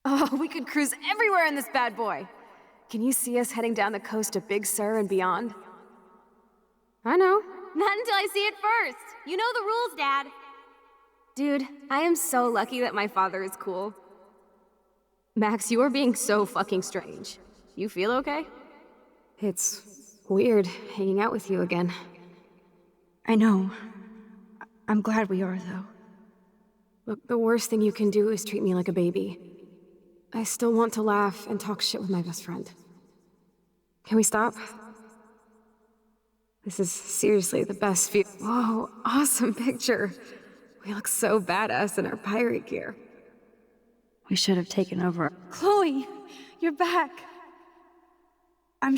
Oh, we could cruise everywhere in this bad boy. Can you see us heading down the coast to Big Sur and beyond? I know. Not until I see it first. You know the rules, Dad. Dude, I am so lucky that my father is cool. Max, you are being so fucking strange. You feel okay? It's weird hanging out with you again. I know. I'm glad we are, though. Look, the worst thing you can do is treat me like a baby. I still want to laugh and talk shit with my best friend. Can we stop? This is seriously the best view. Whoa, awesome picture. We look so badass in our pirate gear. We should have taken over. Chloe, you're back. I'm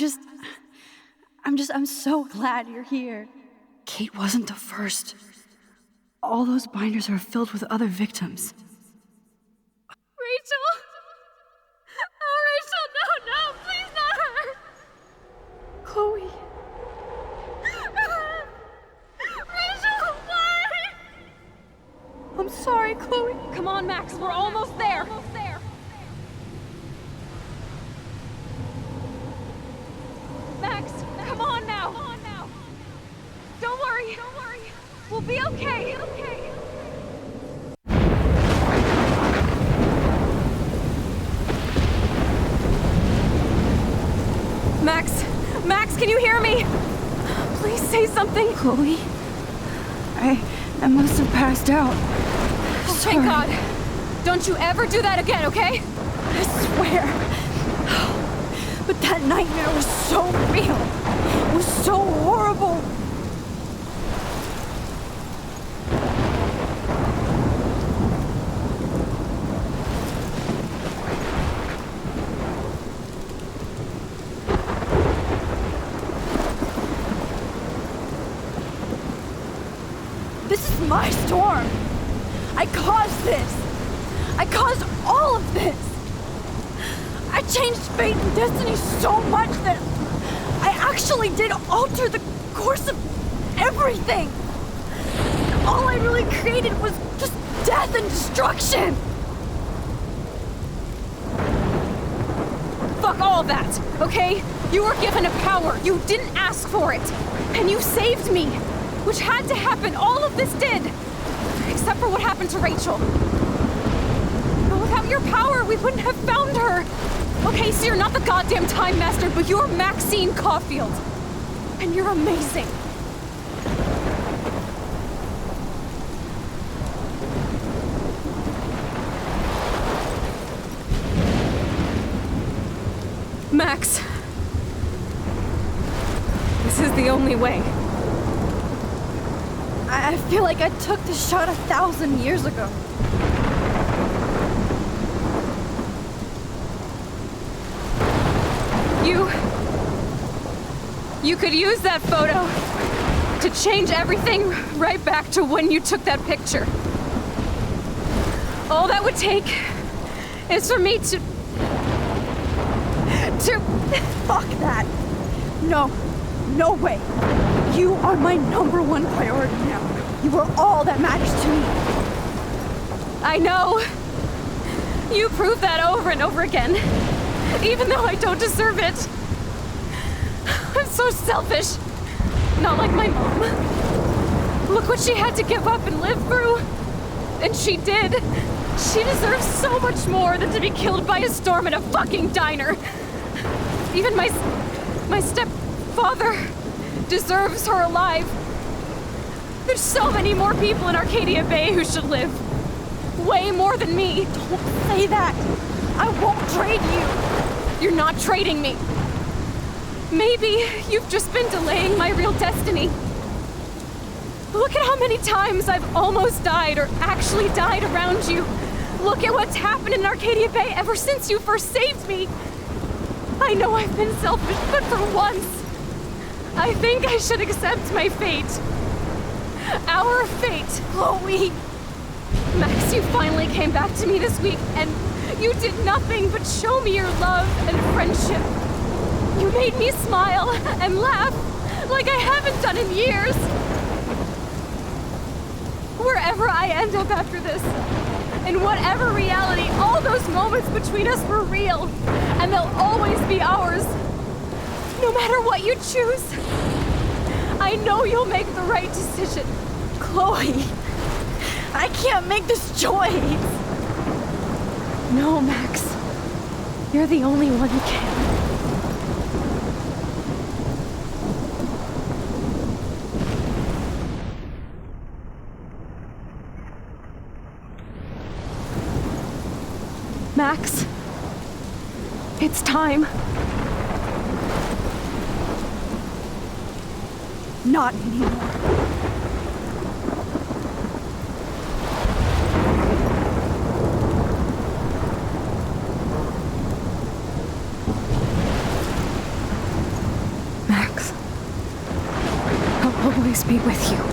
so glad you're here. Kate wasn't the first. All those binders are filled with other victims. Rachel! Oh, Rachel, no, please not her! Chloe. Rachel, why? I'm sorry, Chloe. Come on, Max, we're almost there. Max, come on now. Don't worry. We'll be okay. Max, can you hear me? Please say something. Chloe, I must have passed out. Oh, thank God. Don't you ever do that again, okay? I swear. But that nightmare was so real. It was so horrible. my storm. I caused this. I caused all of this. I changed fate and destiny so much that I actually did alter the course of everything. All I really created was just death and destruction. Fuck all that, okay? You were given a power. You didn't ask for it. And you saved me, which had to happen. All of this did. Except for what happened to Rachel. But without your power, we wouldn't have found her. Okay, so you're not the goddamn Time Master, but you're Maxine Caulfield. And you're amazing. Max. This is the only way. I feel like I took the shot 1,000 years ago. You could use that photo to change everything right back to when you took that picture. All that would take is for me to... Fuck that. No. No way. You are my #1 priority now. You are all that matters to me. I know. You prove that over and over again. Even though I don't deserve it. I'm so selfish. Not like my mom. Look what she had to give up and live through. And she did. She deserves so much more than to be killed by a storm in a fucking diner. Even my stepfather deserves her alive. There's so many more people in Arcadia Bay who should live. Way more than me. Don't say that. I won't trade you. You're not trading me. Maybe you've just been delaying my real destiny. Look at how many times I've almost died or actually died around you. Look at what's happened in Arcadia Bay ever since you first saved me. I know I've been selfish, but for once, I think I should accept my fate. Our fate. Chloe! Max, you finally came back to me this week, and you did nothing but show me your love and friendship. You made me smile and laugh like I haven't done in years. Wherever I end up after this, in whatever reality, all those moments between us were real, and they'll always be ours. No matter what you choose, I know you'll make the right decision. Chloe, I can't make this choice. No, Max. You're the only one who can. Max, it's time. Not anymore. Max, I'll always be with you.